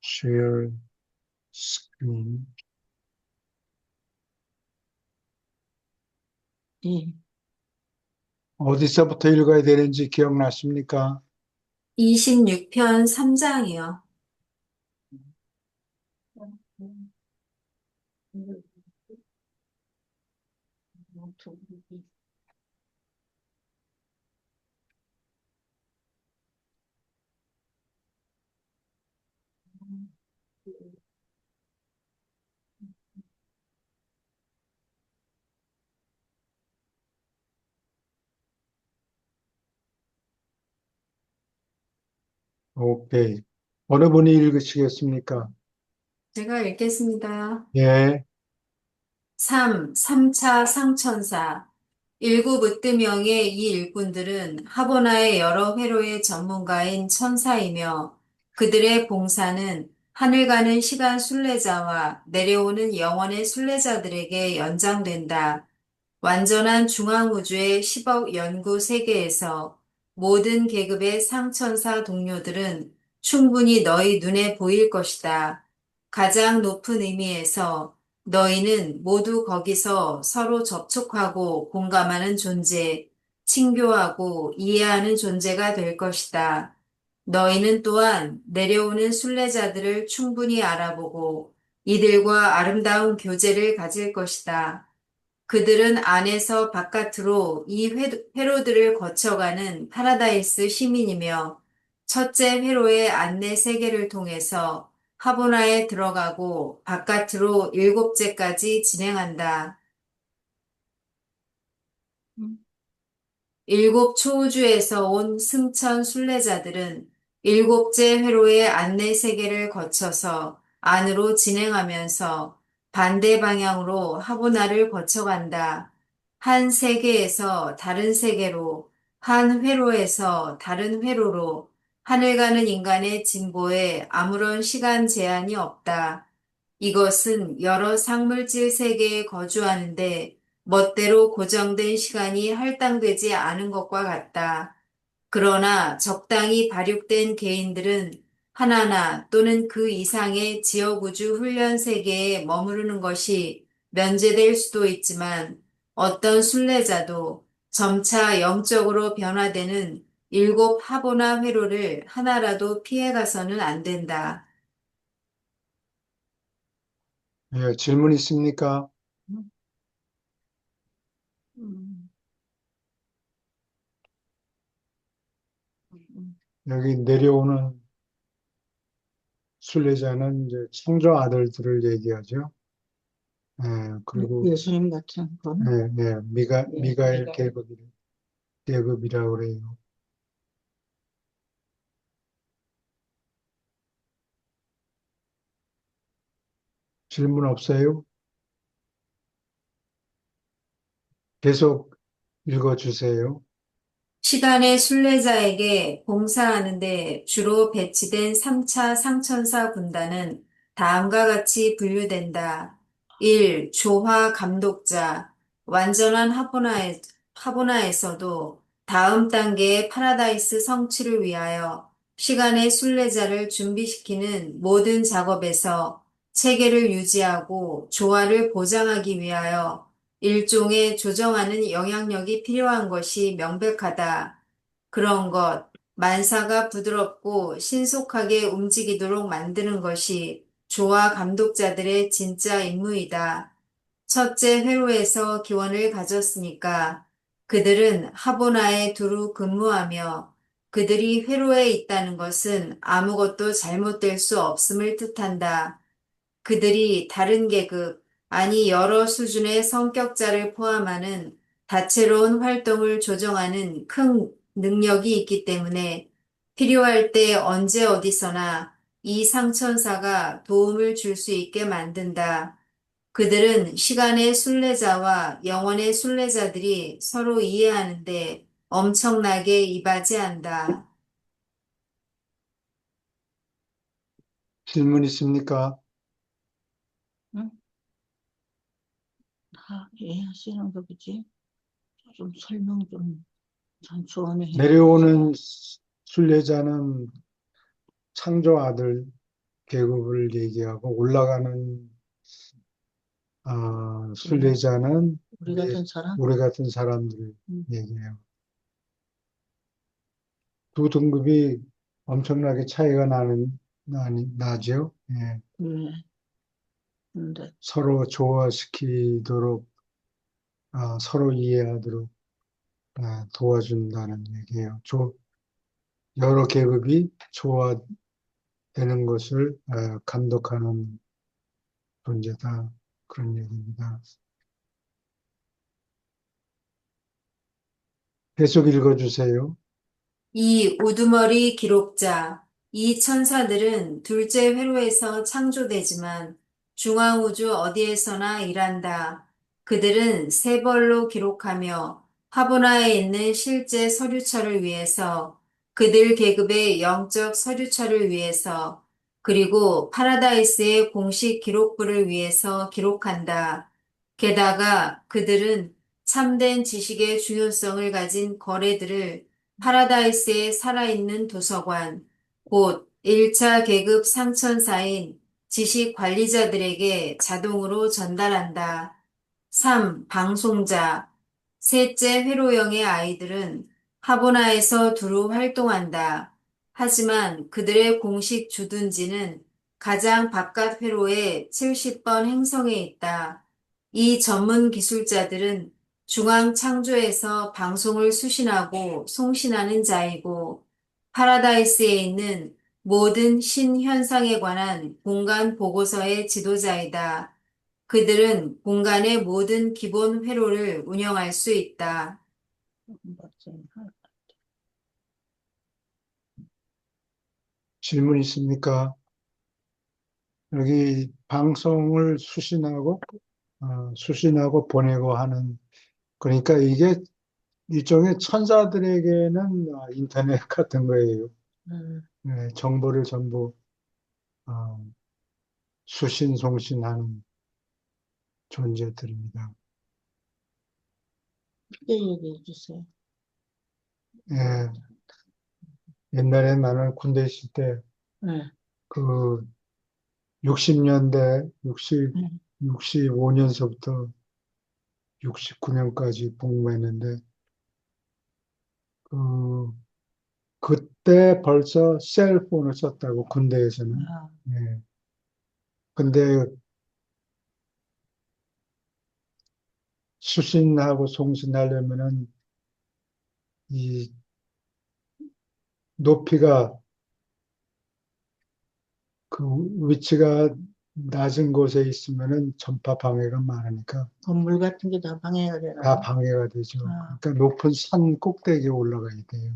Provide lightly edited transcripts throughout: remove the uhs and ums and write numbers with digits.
share screen. 예. 어디서부터 읽어야 되는지 기억나십니까? 26편 3장이요. 오케이. 어느 분이 읽으시겠습니까? 제가 읽겠습니다. 예, 3차 상천사. 일곱 으뜸형의 이 일꾼들은 하보나의 여러 회로의 전문가인 천사이며 그들의 봉사는 하늘 가는 시간 순례자와 내려오는 영원의 순례자들에게 연장된다. 완전한 중앙우주의 10억 연구 세계에서 모든 계급의 상천사 동료들은 충분히 너희 눈에 보일 것이다. 가장 높은 의미에서 너희는 모두 거기서 서로 접촉하고 공감하는 존재, 친교하고 이해하는 존재가 될 것이다. 너희는 또한 내려오는 순례자들을 충분히 알아보고 이들과 아름다운 교제를 가질 것이다. 그들은 안에서 바깥으로 이 회로들을 거쳐가는 파라다이스 시민이며 첫째 회로의 안내 세계를 통해서 하보나에 들어가고 바깥으로 일곱째까지 진행한다. 일곱 초우주에서 온 승천 순례자들은 일곱째 회로의 안내 세계를 거쳐서 안으로 진행하면서 반대 방향으로 하보나를 거쳐간다. 한 세계에서 다른 세계로, 한 회로에서 다른 회로로 하늘 가는 인간의 진보에 아무런 시간 제한이 없다. 이것은 여러 상물질 세계에 거주하는데 멋대로 고정된 시간이 할당되지 않은 것과 같다. 그러나 적당히 발육된 개인들은 하나나 또는 그 이상의 지역우주 훈련 세계에 머무르는 것이 면제될 수도 있지만 어떤 순례자도 점차 영적으로 변화되는 일곱 하보나 회로를 하나라도 피해가서는 안 된다. 예, 질문 있습니까? 여기 내려오는 순례자는 이제 창조 아들들을 얘기하죠. 예, 그리고, 예수님 같은 분. 예, 예, 미가엘 미가엘. 계급이라고 그래요. 질문 없어요? 계속 읽어주세요. 시간의 순례자에게 봉사하는데 주로 배치된 3차 상천사 군단은 다음과 같이 분류된다. 1. 조화 감독자. 완전한 하보나에서도 다음 단계의 파라다이스 성취를 위하여 시간의 순례자를 준비시키는 모든 작업에서 체계를 유지하고 조화를 보장하기 위하여 일종의 조정하는 영향력이 필요한 것이 명백하다. 그런 것, 만사가 부드럽고 신속하게 움직이도록 만드는 것이 조화 감독자들의 진짜 임무이다. 첫째 회로에서 기원을 가졌으니까 그들은 하보나에 두루 근무하며 그들이 회로에 있다는 것은 아무것도 잘못될 수 없음을 뜻한다. 그들이 다른 계급, 아니 여러 수준의 성격자를 포함하는 다채로운 활동을 조정하는 큰 능력이 있기 때문에 필요할 때 언제 어디서나 이 상천사가 도움을 줄 수 있게 만든다. 그들은 시간의 순례자와 영원의 순례자들이 서로 이해하는데 엄청나게 이바지한다. 질문 있습니까? 응? 다 이해하시는 거 보지? 좀 설명 좀. 참 좋으네. 내려오는 순례자는 창조 아들 계급을 얘기하고 올라가는 순례자는 우리 같은 사람? 우리 같은 사람들 음, 얘기해요. 두 등급이 엄청나게 차이가 나죠. 예. 네. 근데, 서로 조화시키도록, 서로 이해하도록 도와준다는 얘기예요. 여러 계급이 조화되는 것을 감독하는 존재다. 그런 얘기입니다. 계속 읽어주세요. 이 우두머리 기록자, 이 천사들은 둘째 회로에서 창조되지만 중앙우주 어디에서나 일한다. 그들은 세 벌로 기록하며 하보나에 있는 실제 서류처를 위해서, 그들 계급의 영적 서류처를 위해서, 그리고 파라다이스의 공식 기록부를 위해서 기록한다. 게다가 그들은 참된 지식의 중요성을 가진 거래들을 파라다이스의 살아있는 도서관, 곧 1차 계급 상천사인 지식 관리자들에게 자동으로 전달한다. 3. 방송자. 셋째 회로형의 아이들은 하보나에서 두루 활동한다. 하지만 그들의 공식 주둔지는 가장 바깥 회로의 70번 행성에 있다. 이 전문 기술자들은 중앙 창조에서 방송을 수신하고 송신하는 자이고, 파라다이스에 있는 모든 신현상에 관한 공간 보고서의 지도자이다. 그들은 공간의 모든 기본 회로를 운영할 수 있다. 맞아요. 질문 있습니까? 여기 방송을 수신하고 보내고 하는, 그러니까 이게 일종의 천사들에게는 인터넷 같은 거예요. 음, 네, 정보를 전부 어, 송신하는 존재들입니다. 크게 얘기해 주세요. 예, 옛날에 나는 군대 있을 때 네. 그 60년대, 네. 65년서부터 69년까지 복무했는데, 그, 그때 벌써 셀폰을 썼다고, 군대에서는. 아, 예. 근데 수신하고 송신하려면은 이 높이가, 그 위치가 낮은 곳에 있으면은 전파 방해가 많으니까 건물 같은 게 다 방해가 다 되나요? 방해가 되죠. 아, 그러니까 높은 산 꼭대기에 올라가야 돼요.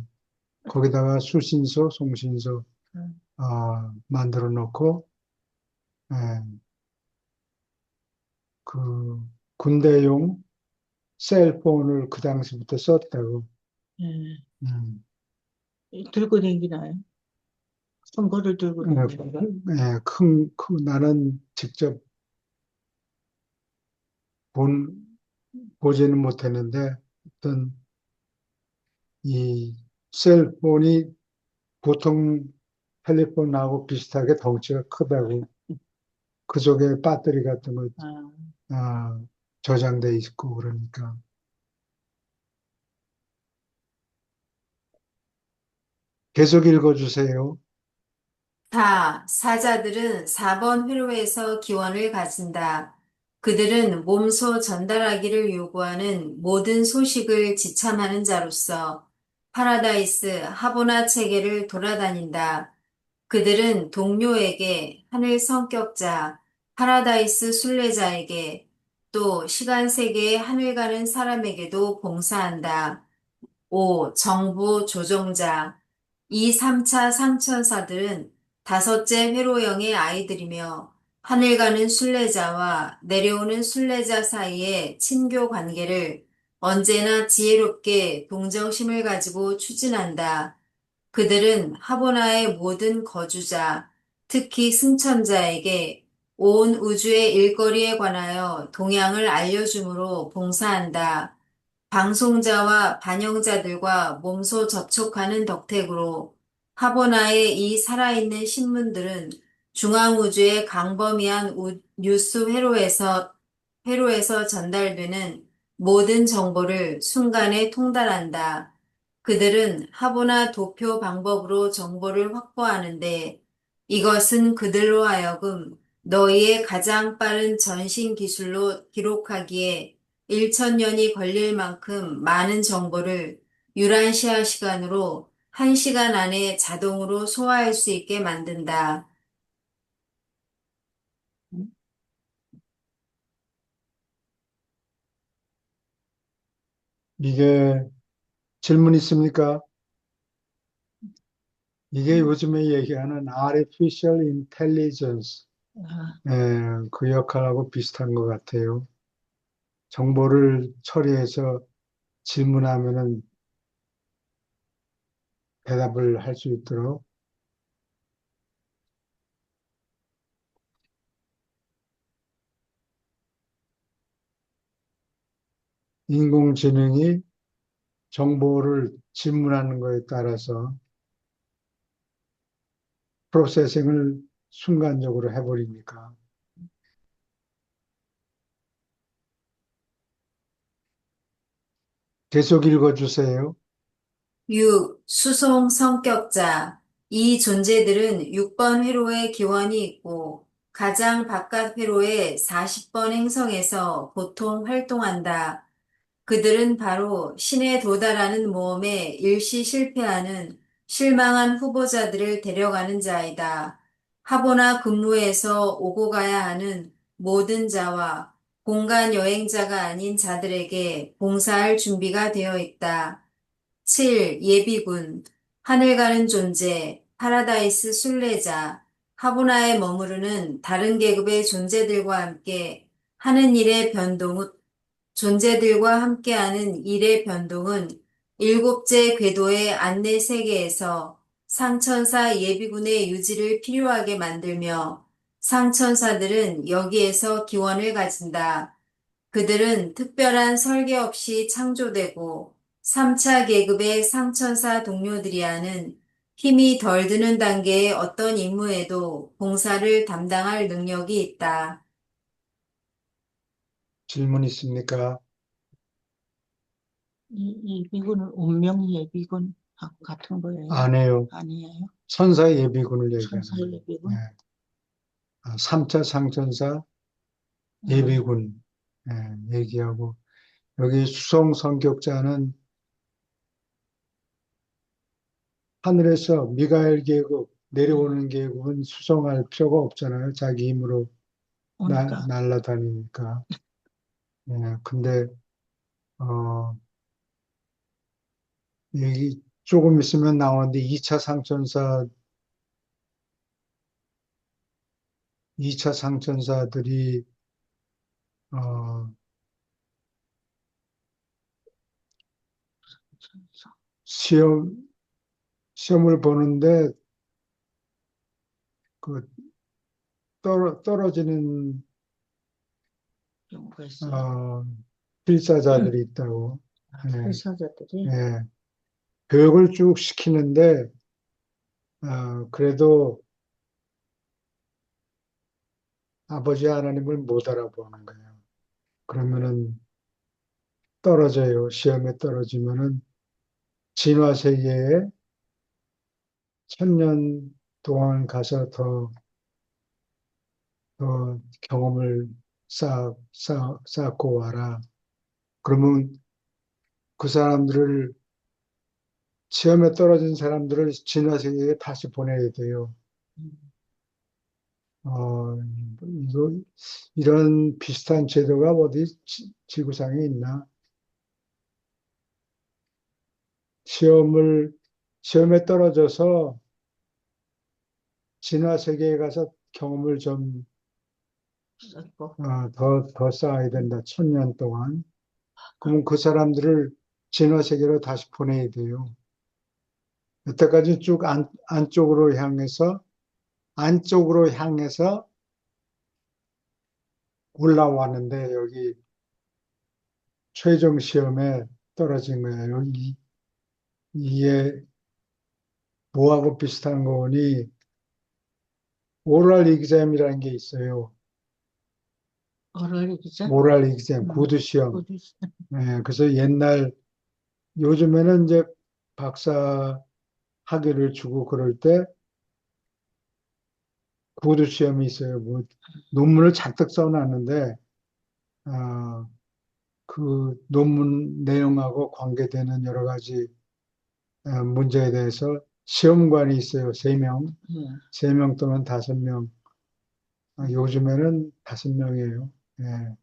거기다가 송신소, 음, 만들어 놓고, 예, 그 군대용 셀폰을 그 당시부터 썼다고. 예. 음. 들고 다니나요? 큰 거를 들고 예, 다니는가? 예, 나는 직접 본, 보지는 못했는데, 어떤 이 셀폰이 보통 텔레폰하고 비슷하게 덩치가 크다고, 그 속에 배터리 같은 거, 아, 저장돼 있고, 그러니까. 계속 읽어주세요. 4. 사자들은 4번 회로에서 기원을 가진다. 그들은 몸소 전달하기를 요구하는 모든 소식을 지참하는 자로서 파라다이스 하보나 체계를 돌아다닌다. 그들은 동료에게, 하늘 성격자, 파라다이스 순례자에게, 또 시간 세계의 하늘 가는 사람에게도 봉사한다. 5. 정부 조종자. 이 3차 상천사들은 다섯째 회로형의 아이들이며 하늘 가는 순례자와 내려오는 순례자 사이의 친교 관계를 언제나 지혜롭게 동정심을 가지고 추진한다. 그들은 하보나의 모든 거주자, 특히 승천자에게 온 우주의 일거리에 관하여 동향을 알려줌으로 봉사한다. 방송자와 반영자들과 몸소 접촉하는 덕택으로 하보나의 이 살아있는 신문들은 중앙우주의 광범위한 뉴스 회로에서 전달되는 모든 정보를 순간에 통달한다. 그들은 하보나 도표 방법으로 정보를 확보하는데 이것은 그들로 하여금 너희의 가장 빠른 전신 기술로 기록하기에 1,000년이 걸릴 만큼 많은 정보를 유란시아 시간으로 1시간 안에 자동으로 소화할 수 있게 만든다. 이게 질문 있습니까? 이게 요즘에 얘기하는 Artificial Intelligence, 아, 그 역할하고 비슷한 것 같아요. 정보를 처리해서 질문하면은 대답을 할 수 있도록 인공지능이 정보를 질문하는 거에 따라서 프로세싱을 순간적으로 해버리니까. 계속 읽어주세요. 6. 수송 성격자. 이 존재들은 6번 회로의 기원이 있고 가장 바깥 회로의 40번 행성에서 보통 활동한다. 그들은 바로 신에 도달하는 모험에 일시 실패하는 실망한 후보자들을 데려가는 자이다. 하보나 근무에서 오고 가야 하는 모든 자와 공간 여행자가 아닌 자들에게 봉사할 준비가 되어 있다. 7. 예비군. 하늘 가는 존재, 파라다이스 순례자, 하보나에 머무르는 다른 계급의 존재들과 함께 하는 일의 존재들과 함께하는 일의 변동은 일곱째 궤도의 안내 세계에서 상천사 예비군의 유지를 필요하게 만들며 상천사들은 여기에서 기원을 가진다. 그들은 특별한 설계 없이 창조되고 3차 계급의 상천사 동료들이 하는 힘이 덜 드는 단계의 어떤 임무에도 봉사를 담당할 능력이 있다. 질문 있습니까? 이 미군은 운명 예비군 같은 거예요? 안 해요. 아니에요? 천사 예비군을 얘기하는 천사 거예요. 예비군? 3차 상천사 아, 예비군 얘기하고 여기 수송 성격자는 하늘에서 미가엘 계급 내려오는 계급은 수송할 필요가 없잖아요. 자기 힘으로 오니까. 날아다니니까. 근데 어, 여기 조금 있으면 나오는데 2차 상천사들이 어, 천사. 시험 시험을 보는데 그 떨어지는 경우가 있어요. 어, 필사자들이 있다고. 예, 필사자들이. 예. 교육을 쭉 시키는데 그래도 아버지 하나님을 못 알아보는 거예요. 그러면은 떨어져요. 시험에 떨어지면은 진화 세계에 1,000년 동안 가서 더 경험을 쌓고 와라. 그러면 그 사람들을 시험에 떨어진 사람들을 진화 세계에 다시 보내야 돼요. 음, 어, 이거, 이런 비슷한 제도가 어디 지구상에 있나? 시험을, 시험에 떨어져서 진화 세계에 가서 경험을 좀, 쌓고. 더 쌓아야 된다. 1,000년 동안. 그러면 그 사람들을 진화 세계로 다시 보내야 돼요. 여태까지 쭉 안쪽으로 향해서 올라왔는데, 여기 최종 시험에 떨어진 거예요. 이게 뭐하고 비슷한 거니 오럴 exam이라는 게 있어요. 오럴 기자? 오럴 exam, 음, 구두 시험. 어디 있어? 예, 그래서 요즘에는 이제 박사 학위를 주고 그럴 때 구두 시험이 있어요. 뭐 논문을 잔뜩 써놨는데 그 논문 내용하고 관계되는 여러 가지 문제에 대해서 시험관이 있어요. 음, 세 명 또는 다섯 명. 요즘에는 다섯 명이에요. 예.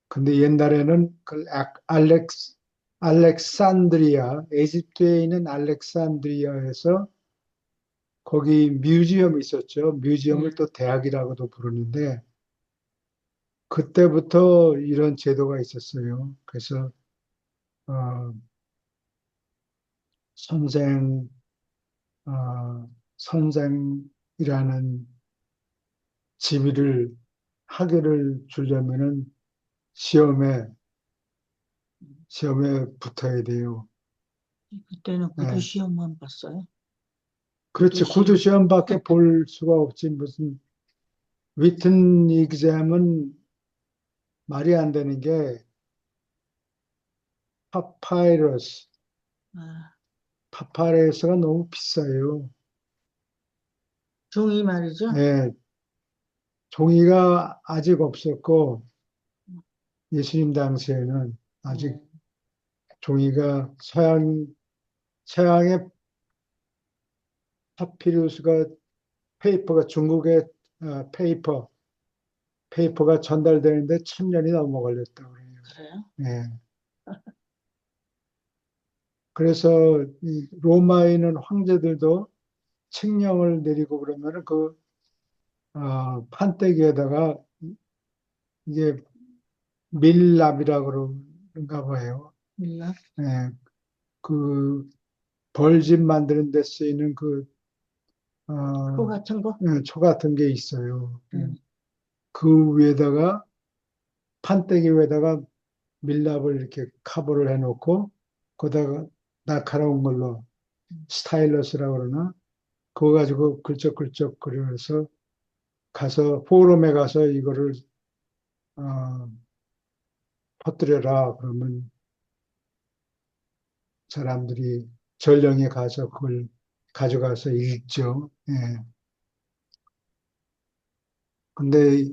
근데 옛날에는 알렉산드리아, 에집트에 있는 알렉산드리아에서 거기 뮤지엄이 있었죠. 뮤지엄을 음, 또 대학이라고도 부르는데 그때부터 이런 제도가 있었어요. 그래서 어, 선생, 어, 선생이라는 지위를 학위를 주려면은 시험에 시험에 붙어야 돼요. 그때는 구두 예. 시험만 봤어요. 구두 그렇지. 구두 시험. 시험밖에 볼 수가 없지. 무슨 위튼 이그잼은 말이 안 되는 게 파파이러스, 아, 파파이러스가 너무 비싸요. 종이 말이죠. 예, 종이가 아직 없었고 예수님 당시에는 아직 음, 종이가 서양의 파피루스가 페이퍼가 중국의 페이퍼가 전달되는데 1000년이 넘어 걸렸다고 그래요. 그래요? 예. 그래서 이 로마에 있는 황제들도 칙령을 내리고 그러면은 판때기에다가 이게 밀랍이라고 그런가 봐요. 몰라. 예, 그 벌집 만드는 데 쓰이는 코 같은 거? 초 같은 게 있어요. 예. 음, 그 위에다가 판때기 위에다가 밀랍을 이렇게 카버를 해놓고 거기다가 날카로운 걸로 스타일러스라고 그러나 그거 가지고 글적글적 그려서 가서 포럼에 가서 이거를 어, 퍼뜨려라 그러면 사람들이 전령에 가서 그걸 가져가서 읽죠. 예. 근데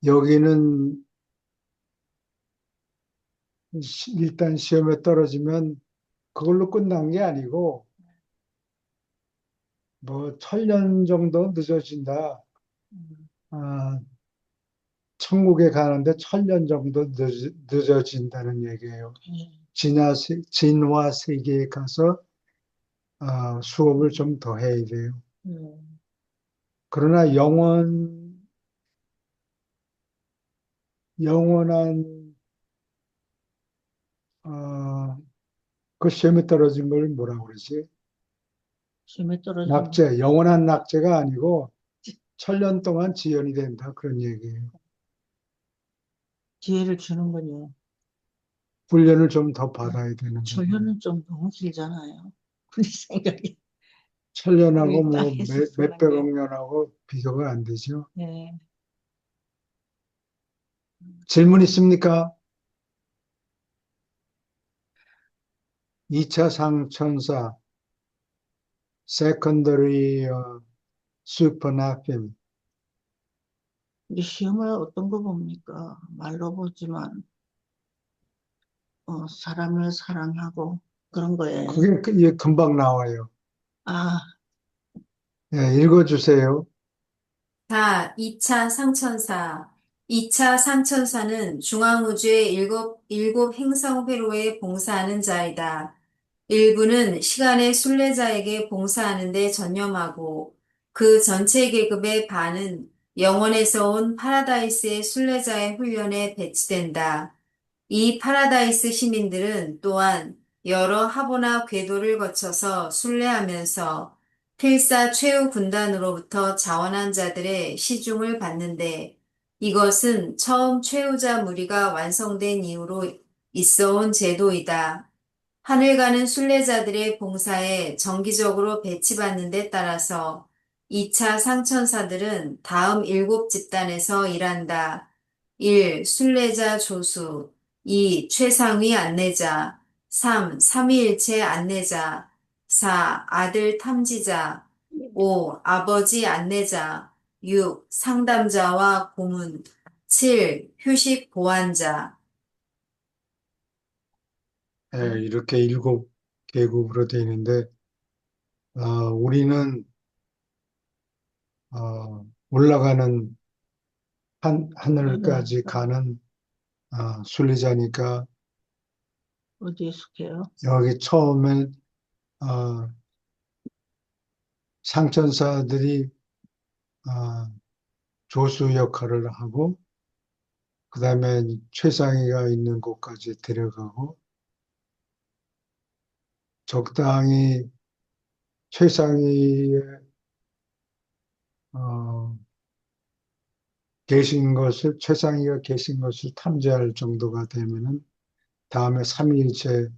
여기는 일단 시험에 떨어지면 그걸로 끝난 게 아니고 뭐 1000년 정도 늦어진다. 음, 아, 천국에 가는데 1000년 정도 늦어진다는 얘기예요. 음, 진화 세계에 가서 수업을 좀 더 해야 돼요. 음. 그러나 영원한 어, 그 시험에 떨어진 걸 뭐라고 그러지? 시험에 떨어지면 영원한 낙제가 아니고 1000년 동안 지연이 된다. 그런 얘기예요. 기회를 주는군요. 훈련을 좀 더 받아야 되는 거죠. 1년은 좀 너무 길잖아요. 우리 생각에. 1000년하고 우리 뭐 땅에서 사는 게. 몇백억 년하고 비교가 안 되죠. 네. 질문 있습니까? 2차 상천사, secondary supernatant. 우리 시험을 어떤 거 봅니까? 말로 보지만, 사람을 사랑하고 그런 거예요. 그게 금방 나와요. 아, 예, 읽어주세요. 자, 2차 상천사. 2차 상천사는 중앙우주의 일곱 행성 회로에 봉사하는 자이다. 일부는 시간의 순례자에게 봉사하는 데 전념하고 그 전체 계급의 반은 영원에서 온 파라다이스의 순례자의 훈련에 배치된다. 이 파라다이스 시민들은 또한 여러 하보나 궤도를 거쳐서 순례하면서 필사 최후 군단으로부터 자원한 자들의 시중을 받는데 이것은 처음 최후자 무리가 완성된 이후로 있어온 제도이다. 하늘 가는 순례자들의 봉사에 정기적으로 배치받는 데 따라서 2차 상천사들은 다음 7집단에서 일한다. 1. 순례자 조수 2. 최상위 안내자 3. 삼위일체 안내자 4. 아들 탐지자 5. 아버지 안내자 6. 상담자와 고문 7. 휴식 보완자 이렇게 7계급으로 되어 있는데, 우리는, 올라가는 하늘까지 가는, 순례자니까, 어디에 속해요? 여기 처음에, 어, 상천사들이, 어, 조수 역할을 하고, 그 다음에 최상위가 있는 곳까지 데려가고, 적당히 최상위에, 어, 최상위가 계신 것을 탐지할 정도가 되면은, 다음에 삼위일체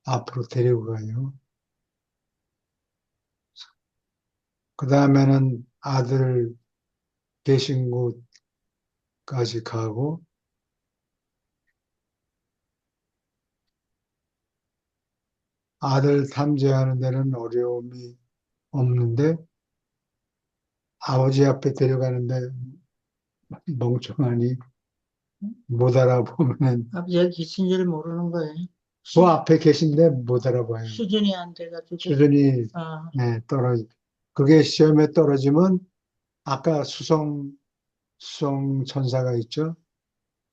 앞으로 데리고 가요. 그 다음에는 아들 계신 곳까지 가고, 아들 탐지하는 데는 어려움이 없는데, 아버지 앞에 데려가는데 멍청하니 못 알아보면은, 아버지가 계신 줄 모르는 거예요. 그 앞에 계신데 못 알아봐요. 수준이 안 돼가지고. 수준이, 아, 네, 그게 시험에 떨어지면, 아까 수성 천사가 있죠?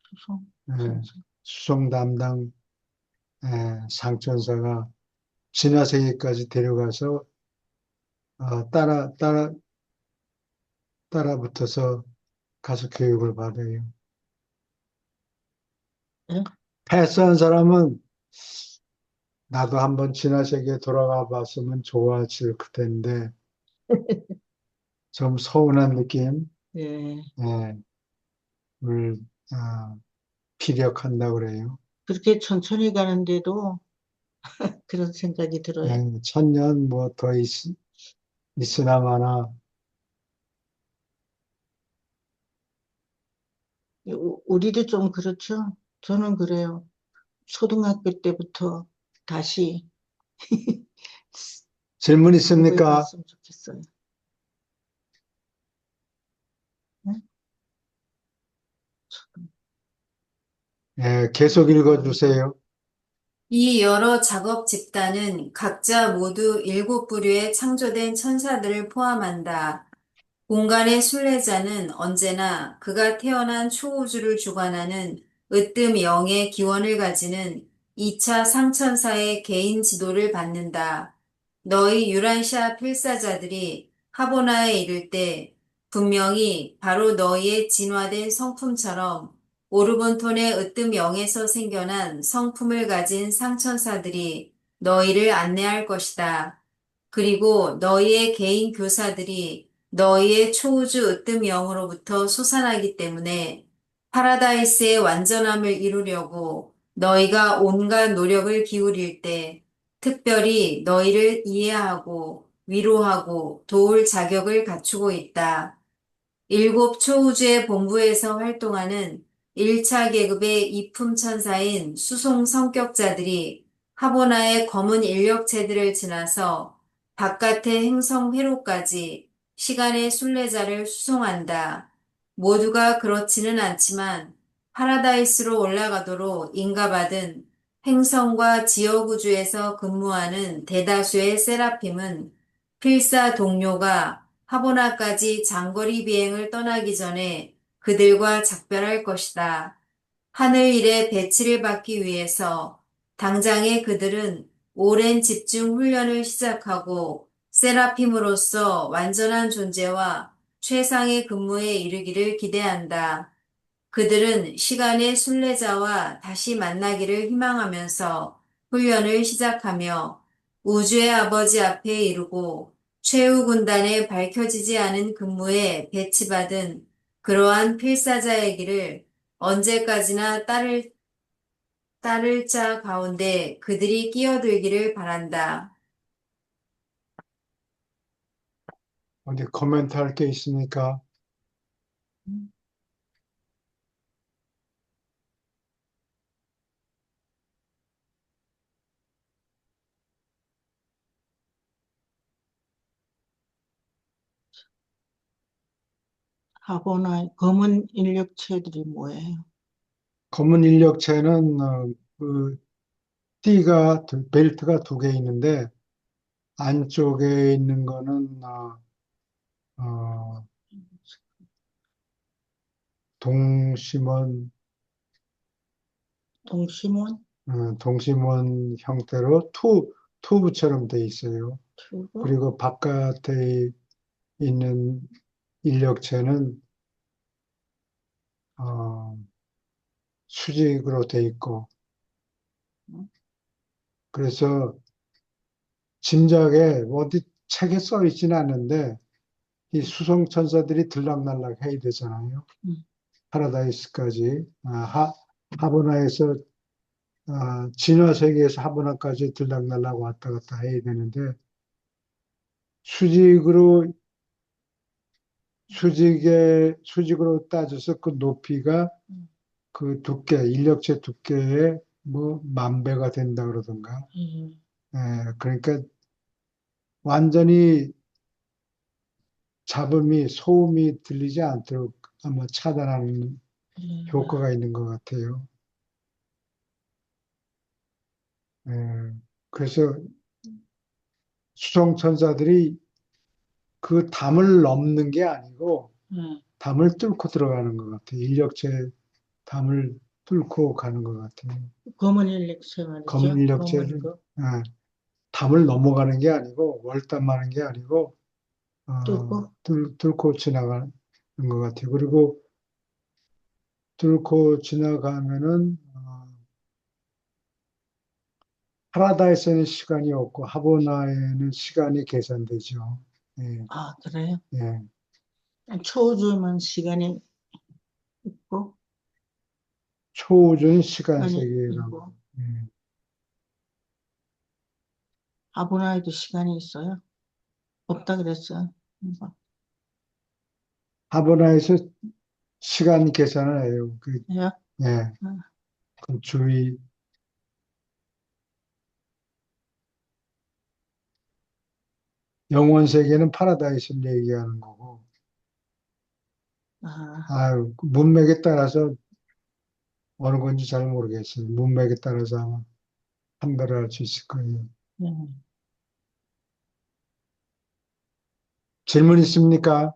수송, 네, 수송. 수성 담당, 상천사가 진화세계까지 데려가서, 따라 붙어서 가서 교육을 받아요. 예? 패스한 사람은 나도 한번 진화세계에 돌아가 봤으면 좋아질 텐데, 좀 서운한 느낌, 예. 예, 을, 아, 피력한다고 그래요. 그렇게 천천히 가는데도 그런 생각이 들어요. 예, 1000년 뭐 더 있으나 마나, 우리도 좀 그렇죠. 저는 그래요. 초등학교 때부터 다시 질문 한국에 있습니까? 갔으면 좋겠어요. 네? 예, 계속 읽어주세요. 이 여러 작업 집단은 각자 모두 7부류의 창조된 천사들을 포함한다. 공간의 순례자는 언제나 그가 태어난 초우주를 주관하는 으뜸 영의 기원을 가지는 2차 상천사의 개인 지도를 받는다. 너희 유란시아 필사자들이 하보나에 이를 때 분명히 바로 너희의 진화된 성품처럼 오르본톤의 으뜸 영에서 생겨난 성품을 가진 상천사들이 너희를 안내할 것이다. 그리고 너희의 개인 교사들이 너희의 초우주 으뜸 영으로부터 솟아나기 때문에 파라다이스의 완전함을 이루려고 너희가 온갖 노력을 기울일 때 특별히 너희를 이해하고 위로하고 도울 자격을 갖추고 있다. 7초우주의 본부에서 활동하는 1차 계급의 이품천사인 수송 성격자들이 하보나의 검은 인력체들을 지나서 바깥의 행성 회로까지 시간의 순례자를 수송한다. 모두가 그렇지는 않지만 파라다이스로 올라가도록 인가받은 행성과 지역우주에서 근무하는 대다수의 세라핌은 필사 동료가 하보나까지 장거리 비행을 떠나기 전에 그들과 작별할 것이다. 하늘 일에 배치를 받기 위해서 당장에 그들은 오랜 집중 훈련을 시작하고 세라핌으로서 완전한 존재와 최상의 근무에 이르기를 기대한다. 그들은 시간의 순례자와 다시 만나기를 희망하면서 훈련을 시작하며 우주의 아버지 앞에 이르고 최후 군단에 밝혀지지 않은 근무에 배치받은 그러한 필사자의 길을 언제까지나 따를 따를 자 가운데 그들이 끼어들기를 바란다. 어디 코멘트 할 게 있습니까? 하보나의 검은 인력체들이 뭐예요? 검은 인력체는 그 벨트가 두 개 있는데 안쪽에 있는 거는 어, 동심원 동심원, 동심원 형태로 투브처럼 돼 있어요. 튜브, 그리고 바깥에 있는 인력체는 어, 수직으로 돼 있고 음, 그래서 짐작에 어디 책에 써 있지는 않는데 이 수송천사들이 들락날락 해야 되잖아요. 음, 파라다이스까지 하버나에서 진화 세계에서 하버나까지 들락날락 왔다 갔다 해야 되는데 수직으로 수직으로 따져서 그 높이가 음, 그 두께 인력체 두께의 뭐 만 배가 된다 그러던가. 음, 그러니까 완전히 잡음이 소음이 들리지 않도록 아마 차단하는 음. 효과가 있는 것 같아요. 예, 그래서 수송천사들이 그 담을 넘는 게 아니고 음. 담을 뚫고 들어가는 것 같아요. 인력체 담을 뚫고 가는 것 같아요. 검은 인력체 검은 말이죠. 검은 인력체를 거 담을 넘어가는 게 아니고 월담하는 게 아니고 뚫고, 뚫고 지나가는 것 같아요. 그리고 뚫고 지나가면은 파라다이스에는 시간이 없고 하보나에는 시간이 계산되죠. 예, 아, 그래요? 예. 초우주만 시간이 있고, 초우주는 시간 시간이 세계라고. 있고, 예. 아브나이도 시간이 있어요? 없다 그랬어요. 하보나에서 시간 계산을 해요. 예? 예, 그 주위 영원 세계는 파라다이스를 얘기하는 거고, 아, 문맥에 따라서 어느 건지 잘 모르겠어요. 문맥에 따라서 아마 판별을 할 수 있을 거예요. 예. 질문 있습니까?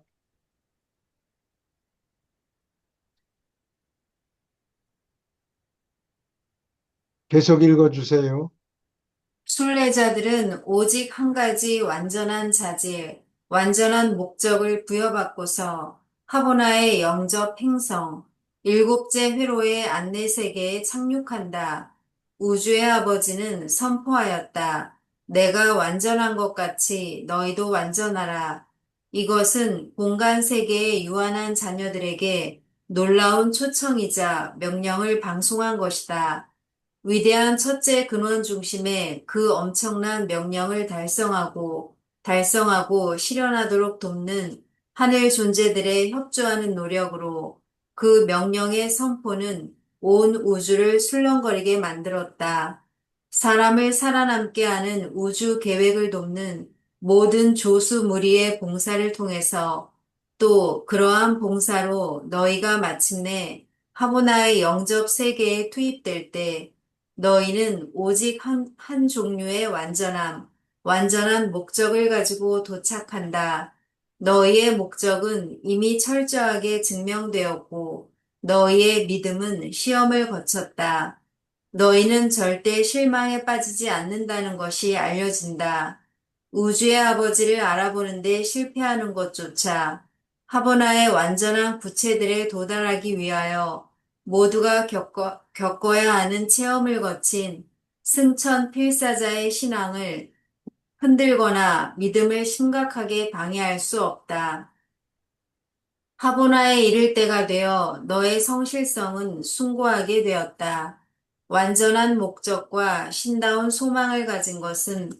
계속 읽어주세요. 순례자들은 오직 한 가지 완전한 자질, 완전한 목적을 부여받고서 하보나의 영접 행성, 일곱째 회로의 안내 세계에 착륙한다. 우주의 아버지는 선포하였다. 내가 완전한 것 같이 너희도 완전하라. 이것은 공간 세계의 유한한 자녀들에게 놀라운 초청이자 명령을 방송한 것이다. 위대한 첫째 근원 중심에 그 엄청난 명령을 달성하고 실현하도록 돕는 하늘 존재들의 협조하는 노력으로 그 명령의 선포는 온 우주를 술렁거리게 만들었다. 사람을 살아남게 하는 우주 계획을 돕는 모든 조수 무리의 봉사를 통해서 또 그러한 봉사로 너희가 마침내 하보나의 영접 세계에 투입될 때 너희는 오직 한 종류의 완전한 목적을 가지고 도착한다. 너희의 목적은 이미 철저하게 증명되었고, 너희의 믿음은 시험을 거쳤다. 너희는 절대 실망에 빠지지 않는다는 것이 알려진다. 우주의 아버지를 알아보는데 실패하는 것조차 하버나의 완전한 구체들에 도달하기 위하여 모두가 겪어야 하는 체험을 거친 승천 필사자의 신앙을 흔들거나 믿음을 심각하게 방해할 수 없다. 하보나에 이를 때가 되어 너의 성실성은 숭고하게 되었다. 완전한 목적과 신다운 소망을 가진 것은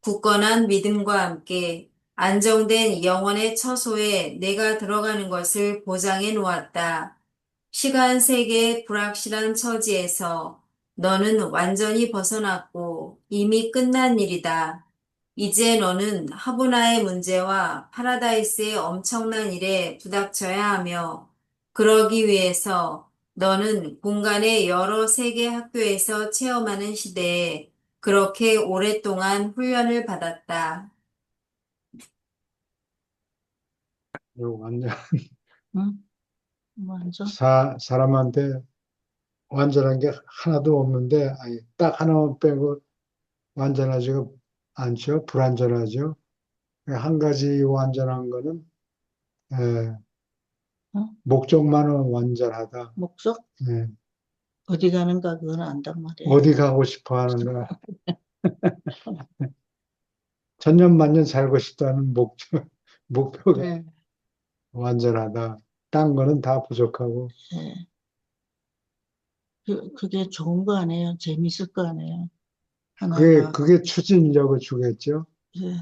굳건한 믿음과 함께 안정된 영혼의 처소에 내가 들어가는 것을 보장해 놓았다. 시간 세계의 불확실한 처지에서 너는 완전히 벗어났고 이미 끝난 일이다. 이제 너는 하보나의 문제와 파라다이스의 엄청난 일에 부닥쳐야 하며, 그러기 위해서 너는 공간의 여러 세계 학교에서 체험하는 시대에 그렇게 오랫동안 훈련을 받았다. 완전 응? 먼저, 사람한테 완전한 게 하나도 없는데 아니, 딱 하나만 빼고 완전하지가 않죠. 불완전하죠. 한 가지 완전한 거는 예, 응? 목적만은 완전하다. 목적? 예, 어디 가는가 그건 안단 말이야. 어디 가고 싶어 하는가. 천년만년 살고 싶다는 목표가 네, 완전하다. 딴 거는 다 부족하고. 네. 그게 좋은 거 아니에요? 재밌을 거 아니에요? 하나하나. 그게 추진력을 주겠죠. 예.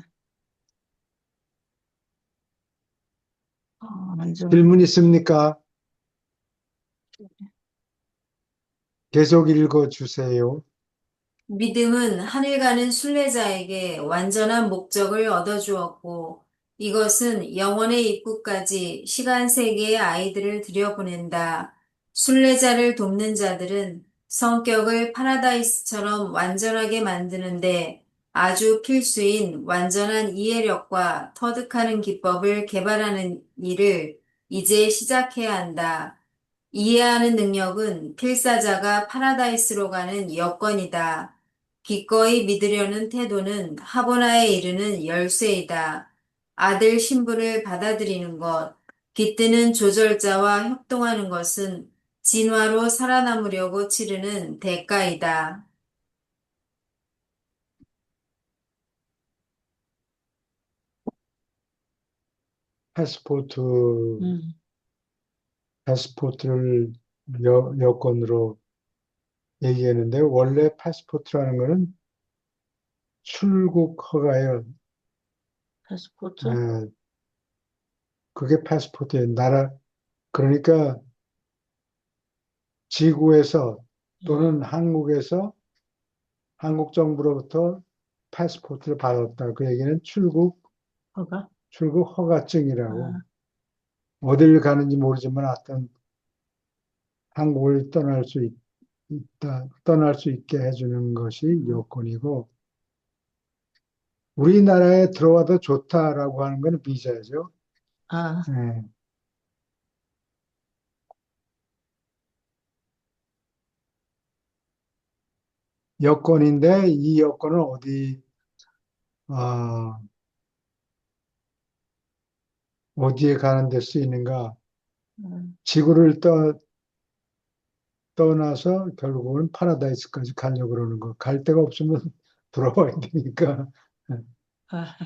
완전, 질문 있습니까? 계속 읽어 주세요. 믿음은 하늘 가는 순례자에게 완전한 목적을 얻어주었고, 이것은 영혼의 입구까지 시간 세계의 아이들을 들여보낸다. 순례자를 돕는 자들은 성격을 파라다이스처럼 완전하게 만드는데 아주 필수인 완전한 이해력과 터득하는 기법을 개발하는 일을 이제 시작해야 한다. 이해하는 능력은 필사자가 파라다이스로 가는 여건이다. 기꺼이 믿으려는 태도는 하보나에 이르는 열쇠이다. 아들 신분을 받아들이는 것, 깃드는 조절자와 협동하는 것은 진화로 살아남으려고 치르는 대가이다. 패스포트, 음, 패스포트를 여건으로 얘기했는데, 원래 패스포트라는 거는 출국 허가예요. 패스포트? 에, 그게 패스포트예요. 그러니까 지구에서 예. 또는 한국 정부로부터 패스포트를 받았다. 그 얘기는 허가? 출국 허가증이라고. 아, 어딜 가는지 모르지만 하여튼 한국을 떠날 수 있게 해주는 것이 음, 여건이고, 우리나라에 들어와도 좋다라고 하는 건 비자죠. 아, 예. 여건인데 이 여건은 아, 어디에 가는 데 쓰이는가? 음, 지구를 떠나서 결국은 파라다이스까지 가려고 그러는 거. 갈 데가 없으면 돌아와야 되니까. 아,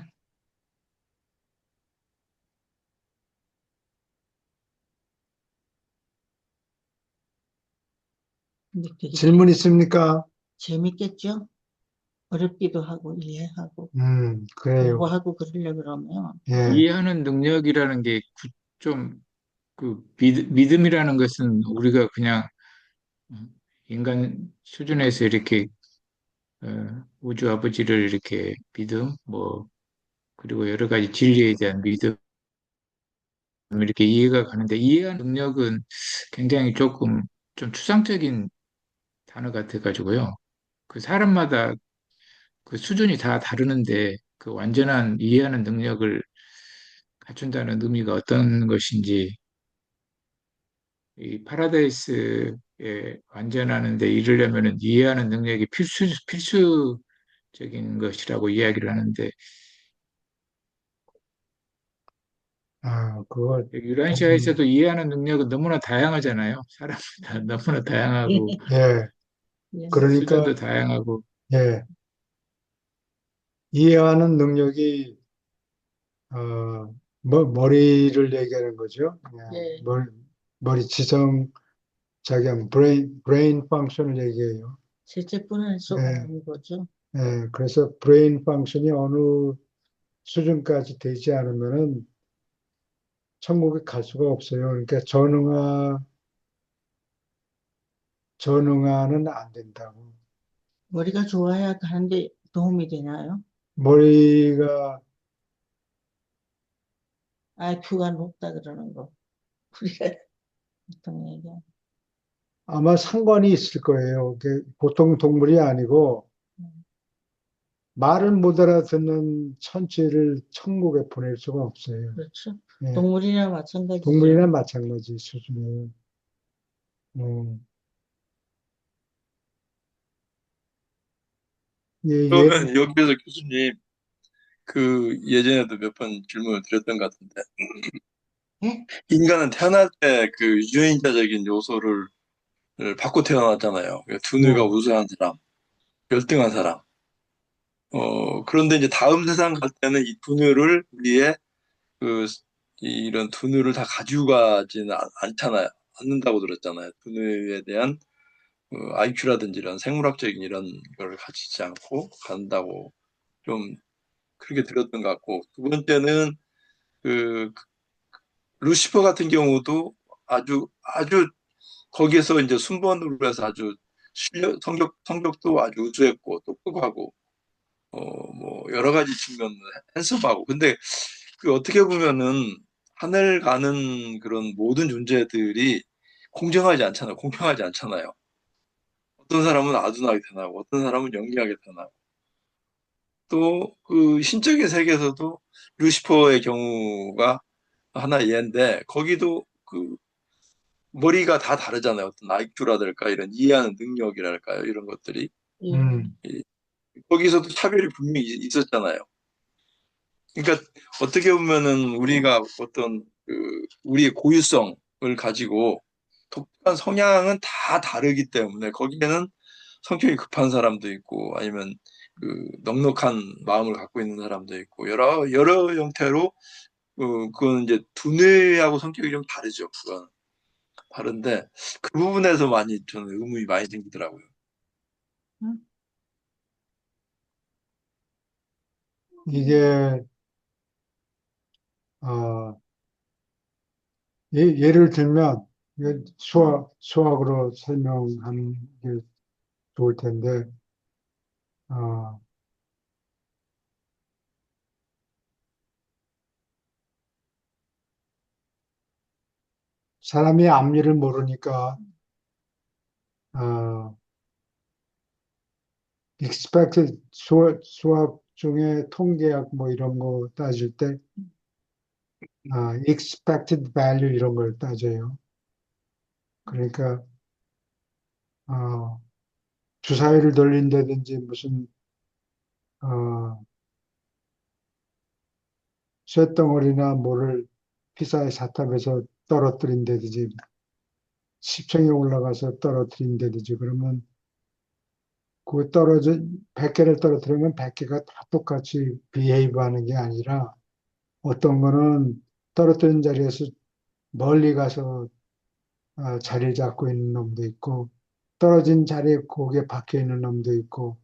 근데 그게 질문 있습니까? 재밌겠죠? 어렵기도 하고, 이해하고, 그래요. 공부하고 그러려 그러면, 예, 이해하는 능력이라는 게 좀, 믿음이라는 것은 우리가 그냥 인간 수준에서 이렇게 우주 아버지를 이렇게 믿음, 뭐, 그리고 여러 가지 진리에 대한 믿음, 이렇게 이해가 가는데 이해하는 능력은 굉장히 조금 좀 추상적인 단어 같아가지고요. 그 사람마다 그 수준이 다 다르는데 그 완전한 이해하는 능력을 갖춘다는 의미가 어떤 것인지 이 파라다이스에 완전하는데 이르려면은 이해하는 능력이 필수적인 것이라고 이야기를 하는데 그거 좀, 유라시아에서도 이해하는 능력은 너무나 다양하잖아요. 사람마다 너무나 다양하고 예, 예. 그러니까, 수준도 다양하고 예, 이해하는 능력이, 어, 머리를 얘기하는 거죠. 예, 예. 머리 지성 작용, 브레인 펑션을 얘기해요. 실제뿐은 수 네, 없는 거죠. 그래서 브레인 펑션이 어느 수준까지 되지 않으면은 천국에 갈 수가 없어요. 그러니까 전응화는 안 된다고. 머리가 좋아야 가는데 도움이 되나요? 머리가 IQ가 높다 그러는 거. 우리가 보통 얘기하는. 아마 상관이 있을 거예요. 보통 동물이 아니고 음, 말을 못 알아듣는 천체를 천국에 보낼 수가 없어요. 그렇죠. 예, 동물이나 마찬가지죠. 동물이나 마찬가지 수준이에요. 음, 예, 그러면 여기에서 교수님, 그 예전에도 몇 번 질문을 드렸던 것 같은데, 예? 인간은 태어날 때 그 유전자적인 요소를 받고 태어났잖아요. 두뇌가 예, 우수한 사람, 열등한 사람. 그런데 이제 다음 세상 갈 때는 이 두뇌를 우리의 그, 이런 두뇌를 다 가지고 가지는 않잖아요. 않는다고 들었잖아요. 두뇌에 대한 IQ라든지 이런 생물학적인 이런 걸 가지지 않고 간다고 좀 그렇게 들었던 것 같고, 두 번째는 그 루시퍼 같은 경우도 아주 거기에서 이제 순번으로 해서 아주 성격도 아주 우수했고 똑똑하고 뭐 여러 가지 측면을 핸섬하고. 근데 그 어떻게 보면은 하늘 가는 그런 모든 존재들이 공정하지 않잖아요. 공평하지 않잖아요. 어떤 사람은 아둔하게 태어나고 어떤 사람은 영리하게 태어나고, 또 그 신적인 세계에서도 루시퍼의 경우가 하나 예인데, 거기도 그 머리가 다 다르잖아요. 어떤 IQ라든가 이런 이해하는 능력이랄까요. 이런 것들이. 예. 음, 이- 거기서도 차별이 분명히 있었잖아요. 그러니까 어떻게 보면은 우리가 어떤 우리의 고유성을 가지고 독특한 성향은 다 다르기 때문에, 거기에는 성격이 급한 사람도 있고 아니면 넉넉한 마음을 갖고 있는 사람도 있고, 여러 형태로 그건 이제 두뇌하고 성격이 좀 다르죠. 그건 다른데, 그 부분에서 많이 저는 의문이 많이 생기더라고요. 음, 이게 어, 예를 들면 이게 수학으로 설명하는 게 좋을 텐데 어, 사람이 앞니를 모르니까 어, expected 수학 중에 통계학 뭐 이런 거 따질 때 expected value 이런 걸 따져요. 그러니까 어, 주사위를 돌린다든지 무슨 어, 쇳덩어리나 뭐를 피사의 사탑에서 떨어뜨린다든지 10층에 올라가서 떨어뜨린다든지 그러면 그 100개를 떨어뜨리면 100개가 다 똑같이 비헤이브 하는 게 아니라 어떤 거는 떨어뜨린 자리에서 멀리 가서 자리를 잡고 있는 놈도 있고 떨어진 자리에 거기에 박혀 있는 놈도 있고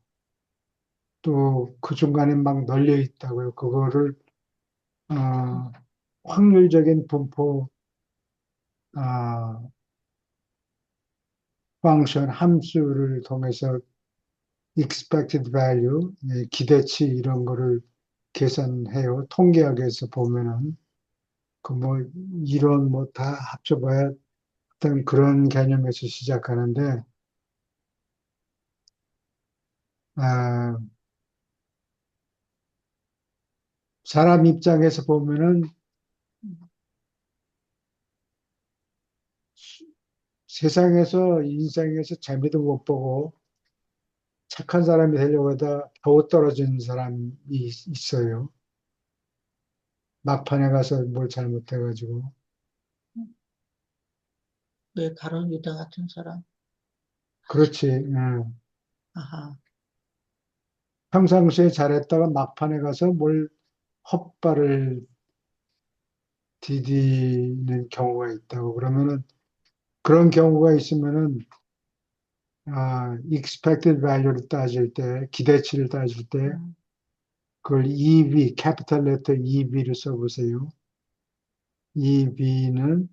또 그 중간에 막 널려 있다고요. 그거를 어, 확률적인 분포 아, 펑션 함수를 통해서 expected value, 기대치 이런 거를 계산해요. 통계학에서 보면은 그 뭐 이론 뭐 다 합쳐봐야 어떤 그런 개념에서 시작하는데 아, 사람 입장에서 보면은 세상에서 인생에서 재미도 못 보고 착한 사람이 되려고 하다 겨우 떨어지는 사람이 있어요. 막판에 가서 뭘 잘못해가지고. 왜 가론 유다 같은 사람? 그렇지. 아하. 평상시에 잘했다가 막판에 가서 뭘 헛발을 디디는 경우가 있다고. 그러면은 그런 경우가 있으면은 expected value를 따질 때, 기대치를 따질 때, 음, 그걸 EV, capital letter EV를 써보세요. EV는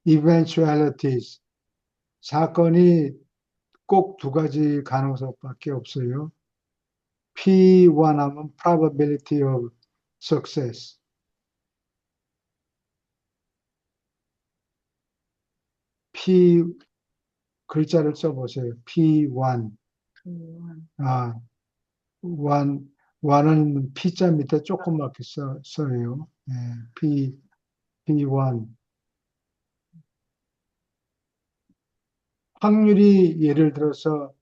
eventualities, 사건이 꼭 두 가지 가능성밖에 없어요. P1 하면 probability of success. P 글자를 써보세요. P1. 아, 1은 P자 밑에 조그맣게 써요. 예, P1. 확률이 예를 들어서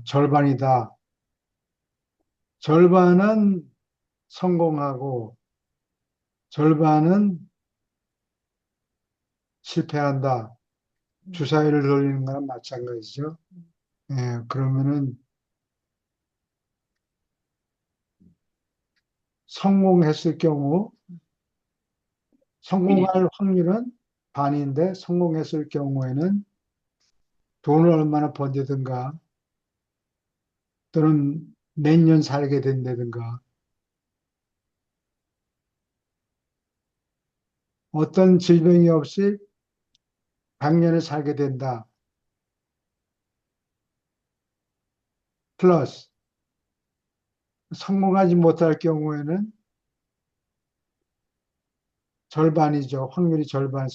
절반이다. 절반은 성공하고 절반은 실패한다. 주사위를 돌리는 거랑 마찬가지죠. 예, 그러면은 성공했을 경우 성공할 확률은 반인데 성공했을 경우에는 돈을 얼마나 번다든가 또는 몇 년 살게 된다든가 어떤 질병이 없이 100년을 살게 된다. 플러스 성공하지 못할 경우에는 절반이죠. 확률이 절반.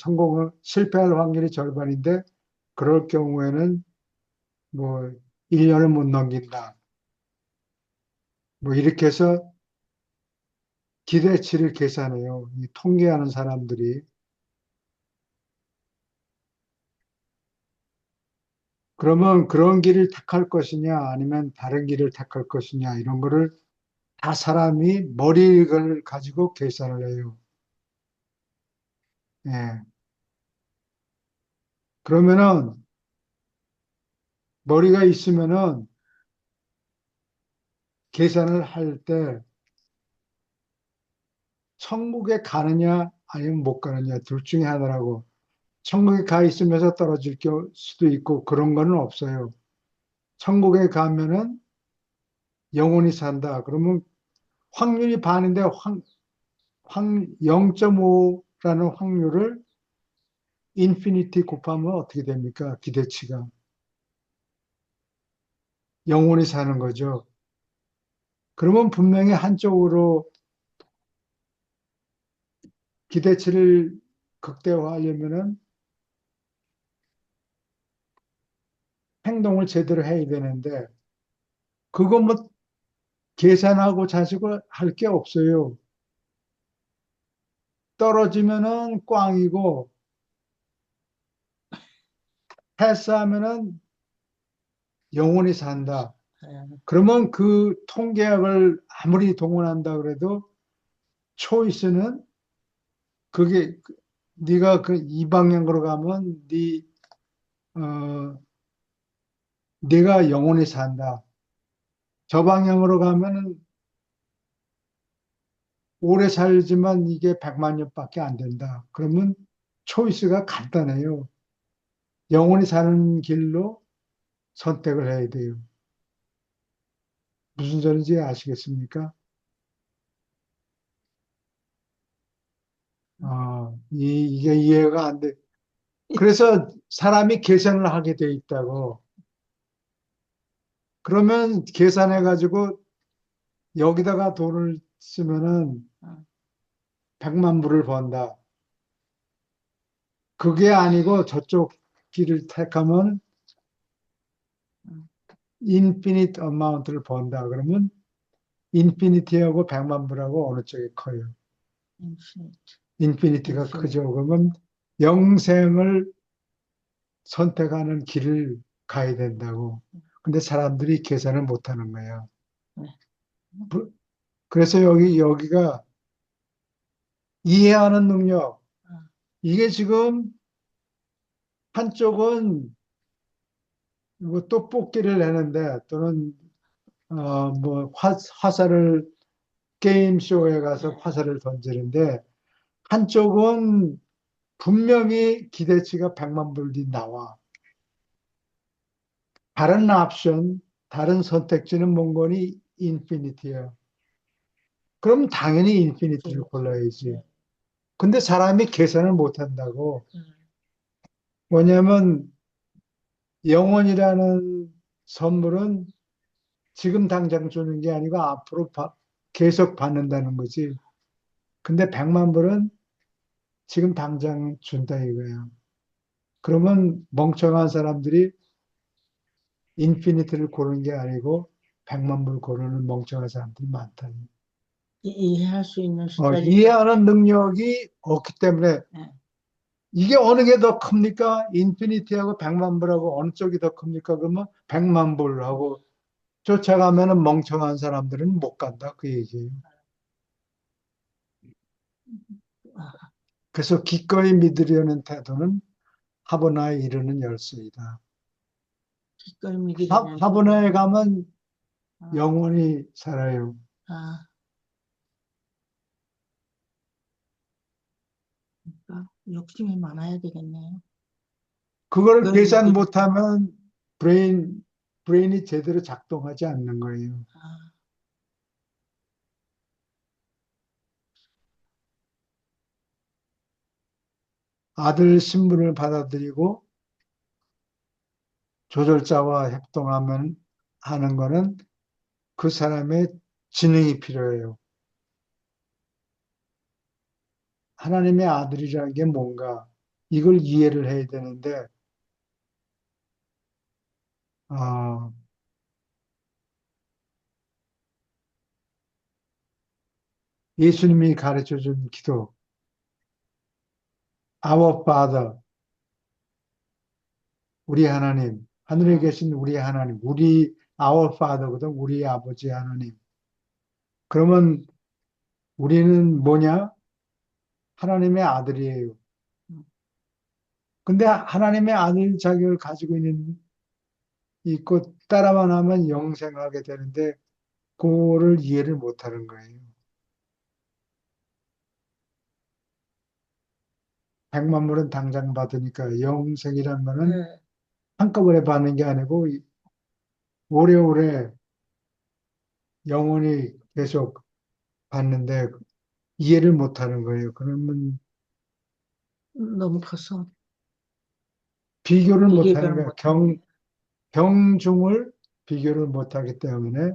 실패할 확률이 절반인데 그럴 경우에는 뭐 1년을 못 넘긴다. 뭐 이렇게 해서 기대치를 계산해요. 이 통계하는 사람들이. 그러면 그런 길을 택할 것이냐 아니면 다른 길을 택할 것이냐 이런 거를 다 사람이 머리를 가지고 계산을 해요. 예. 그러면은 머리가 있으면은 계산을 할 때 천국에 가느냐 아니면 못 가느냐 둘 중에 하나라고. 천국에 가 있으면서 떨어질 수도 있고 그런 거는 없어요. 천국에 가면은 영원히 산다. 그러면 확률이 반인데 0.5라는 확률을 인피니티 곱하면 어떻게 됩니까? 기대치가. 영원히 사는 거죠. 그러면 분명히 한쪽으로 기대치를 극대화하려면은 행동을 제대로 해야 되는데 그거 뭐 계산하고 자식을 할 게 없어요. 떨어지면은 꽝이고 패스하면은 영원히 산다. 그러면 그 통계학을 아무리 동원한다 그래도 초이스는 그게 네가 그 이 방향으로 가면 어, 네가 영원히 산다. 저 방향으로 가면은 오래 살지만 이게 100만 년밖에 안 된다. 그러면 초이스가 간단해요. 영원히 사는 길로 선택을 해야 돼요. 무슨 소리인지 아시겠습니까? 이게 이해가 안 돼. 그래서 사람이 계산을 하게 돼 있다고. 그러면 계산해가지고 여기다가 돈을 쓰면은 100만 불을 번다. 그게 아니고 저쪽 길을 택하면 인피니트 어마운트를 번다. 그러면 인피니티하고 100만 불하고 어느 쪽이 커요? 인피니티가 크죠. 그러면 영생을 선택하는 길을 가야 된다고. 근데 사람들이 계산을 못 하는 거예요. 그래서 여기가 이해하는 능력. 이게 지금 한쪽은 뭐 떡볶이를 내는데 또는 뭐 화살을 게임쇼에 가서 화살을 던지는데 한쪽은 분명히 기대치가 100만 불이 나와. 다른 옵션, 다른 선택지는 몽건이 인피니티야. 그럼 당연히 인피니티를 골라야지. 근데 사람이 계산을 못 한다고. 뭐냐면 영원이라는 선물은 지금 당장 주는 게 아니고 앞으로 계속 받는다는 거지. 근데 100만 불은 지금 당장 준다 이거야. 그러면 멍청한 사람들이 인피니티를 고르는 게 아니고 100만 불 고르는 멍청한 사람들이 많다. 이해할 수 있는 숫자니까. 이해하는 능력이 없기 때문에 네. 이게 어느 게 더 큽니까? 인피니티하고 100만 불하고 어느 쪽이 더 큽니까? 그러면 100만 불하고 쫓아가면은 멍청한 사람들은 못 간다. 그 얘기예요. 아, 그래서 기꺼이 믿으려는 태도는 하버나에 이르는 열쇠이다. 기꺼이 믿으려는 하버나에 가면 아, 영원히 살아요. 아, 그러니까 욕심이 많아야 되겠네요. 그걸 그걸 계산 믿으면- 못하면 브레인이 제대로 작동하지 않는 거예요. 아, 아들 신분을 받아들이고 조절자와 협동하면 하는 거는 그 사람의 지능이 필요해요. 하나님의 아들이라는 게 뭔가 이걸 이해를 해야 되는데 어, 예수님이 가르쳐 준 기도 Our Father 우리 하나님 하늘에 계신 우리 하나님 우리 Our Father거든 우리 아버지 하나님 그러면 우리는 뭐냐? 하나님의 아들이에요. 근데 하나님의 아들 자격을 가지고 있고 따라만 하면 영생하게 되는데 그거를 이해를 못하는 거예요. 100만 불은 당장 받으니까 영생이란 거는 네. 한꺼번에 받는 게 아니고 오래오래 영원히 계속 받는데 이해를 못하는 거예요. 그러면 너무 커서 비교를 못하는 비교를 거예요. 못하는 경중을 비교를 못하기 때문에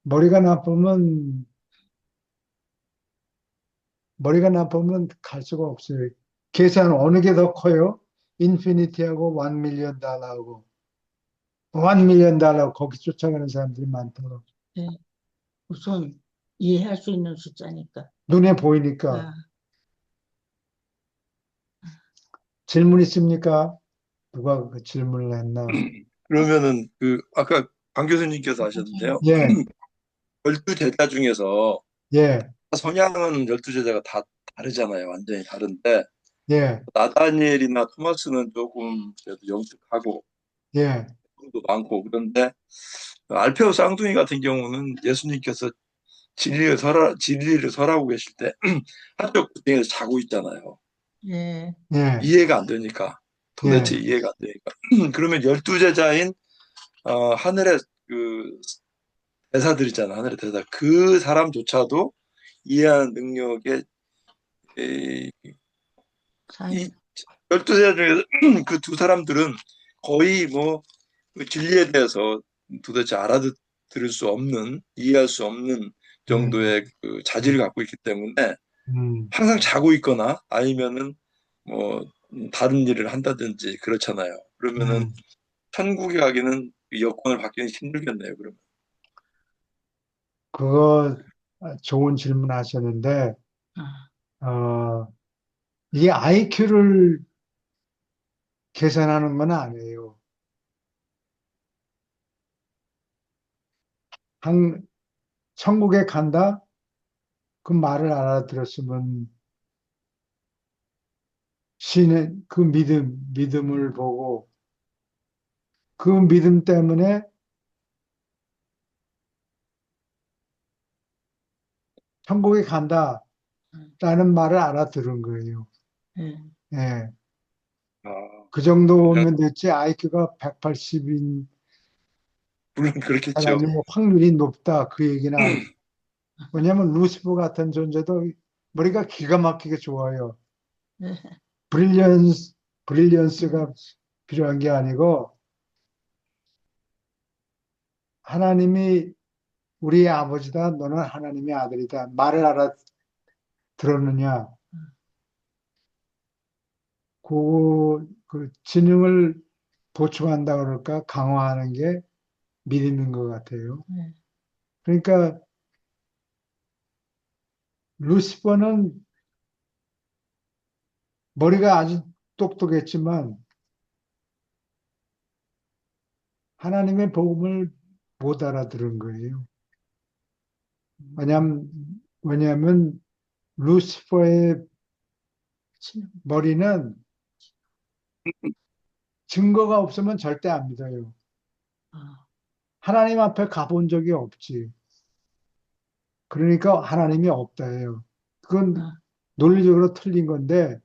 머리가 나쁘면 머리가 나쁘면 갈 수가 없어요. 계산 어느 게 더 커요? 인피니티하고 1밀리언 달러하고 1밀리언 달러 거기 쫓아가는 사람들이 많더라고. 네. 우선 이해할 수 있는 숫자니까. 눈에 보이니까. 아, 질문 있습니까? 누가 그 질문을 했나? 그러면은 그 아까 강 교수님께서 하셨는데요. 예, 12제자 중에서 예, 성향은 12제자가 다 다르잖아요. 완전히 다른데 예, 나다니엘이나 토마스는 조금 그래도 영특하고 예. 도 많고 그런데 알페오 쌍둥이 같은 경우는 예수님께서 진리를 설하고 계실 때 한쪽 구덩이에서 자고 있잖아요. 예. 예, 이해가 안 되니까 도대체 예. 이해가 안 되니까 그러면 12제자인 하늘의 그 대사들 있잖아. 하늘의 대사 그 사람조차도 이해하는 능력에 이, 사이, 이 12제자 중에서 그 두 사람들은 거의 뭐그 진리에 대해서 도대체 알아들을 수 없는 이해할 수 없는 정도의 그 자질을 갖고 있기 때문에 음, 항상 자고 있거나 아니면은 뭐 다른 일을 한다든지 그렇잖아요. 그러면은 음. 천국에 가기는 이 여건을 받기는 힘들겠네요. 그러면. 그거 좋은 질문 하셨는데, 아, 이게 IQ를 계산하는 건 아니에요. 천국에 간다? 그 말을 알아들었으면 신의 그 믿음을 보고 그 믿음 때문에 천국에 간다. 라는 말을 알아들은 거예요. 예. 예. 아, 그 정도 그냥 오면 됐지, IQ가 180인 물론 그렇겠죠. 사람이 확률이 높다. 그 얘기는 아니. 왜냐하면 루시퍼 같은 존재도 머리가 기가 막히게 좋아요. 예. 브릴리언스가 필요한 게 아니고 하나님이 우리의 아버지다. 너는 하나님의 아들이다. 말을 알아들었느냐. 그 지능을 보충한다 그럴까? 강화하는 게 믿음인 것 같아요. 예. 그러니까 루시퍼는 머리가 아주 똑똑했지만 하나님의 복음을 못 알아들은 거예요. 왜냐하면 루시퍼의 친- 머리는 증거가 없으면 절대 안 믿어요. 아, 하나님 앞에 가본 적이 없지. 그러니까 하나님이 없다예요. 그건 아, 논리적으로 틀린 건데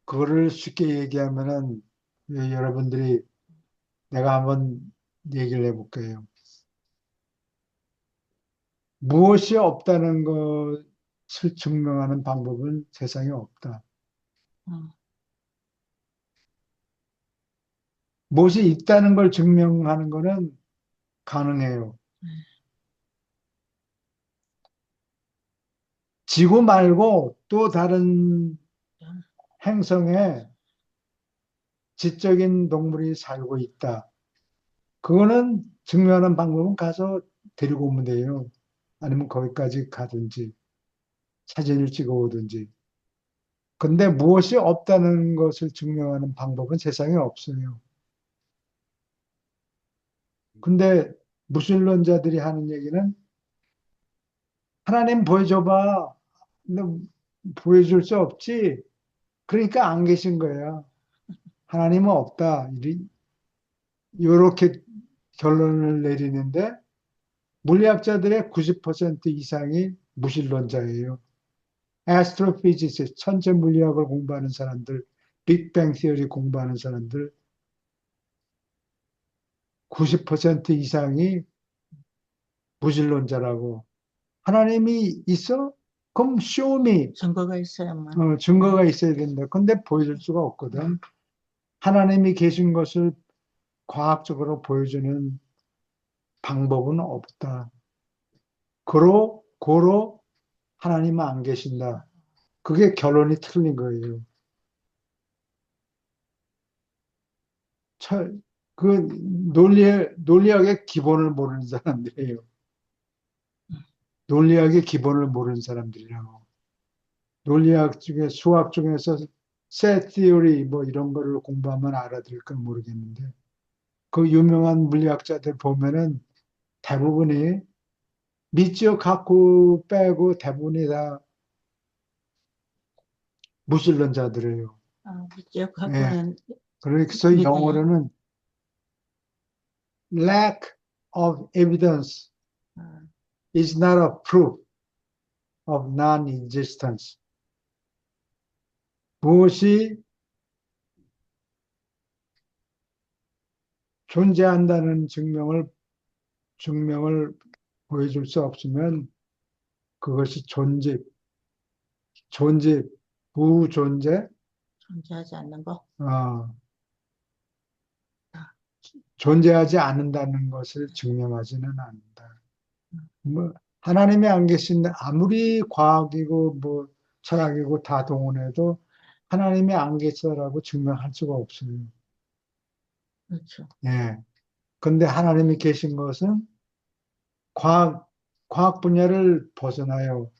그거를 쉽게 얘기하면은 여러분들이 내가 한번 얘기를 해볼게요. 무엇이 없다는 것을 증명하는 방법은 세상에 없다. 아, 무엇이 있다는 걸 증명하는 것은 가능해요. 지구 말고 또 다른 행성에 지적인 동물이 살고 있다. 그거는 증명하는 방법은 가서 데리고 오면 돼요. 아니면 거기까지 가든지 사진을 찍어 오든지. 근데 무엇이 없다는 것을 증명하는 방법은 세상에 없어요. 근데 무신론자들이 하는 얘기는 하나님 보여줘봐. 근데 보여줄 수 없지. 그러니까 안 계신 거야. 하나님은 없다. 이렇게 결론을 내리는데 물리학자들의 90% 이상이 무신론자예요. 애스트로피지스, 천체 물리학을 공부하는 사람들, 빅뱅 시어리 공부하는 사람들 90% 이상이 무신론자라고. 하나님이 있어? 그럼 쇼미. 증거가 있어야만. 증거가 있어야 된다. 근데 보여줄 수가 없거든. 하나님이 계신 것을 과학적으로 보여주는 방법은 없다. 고로 하나님은 안 계신다. 그게 결론이 틀린 거예요. 철, 그 논리학의 기본을 모르는 사람들이에요. 논리학의 기본을 모르는 사람들이라고. 논리학 중에 수학 중에서 세 티오리 뭐 이런 거를 공부하면 알아들을까 모르겠는데 그 유명한 물리학자들 보면은 대부분이 미치오 카쿠 빼고 대부분이 다 무신론자들이에요. 아, 미적 예. 갖고는 그래서 믿어요. 영어로는 lack of evidence 아, is not a proof of non-existence. 무엇이 존재한다는 증명을 보여줄 수 없으면 그것이 존재, 부존재, 존재하지 않는 거. 어, 존재하지 않는다는 것을 증명하지는 않는다. 뭐, 하나님이 안 계신, 아무리 과학이고, 뭐, 철학이고 다 동원해도 하나님이 안 계시다라고 증명할 수가 없어요. 그렇죠. 예. 근데 하나님이 계신 것은 과학, 과학 분야를 벗어나요.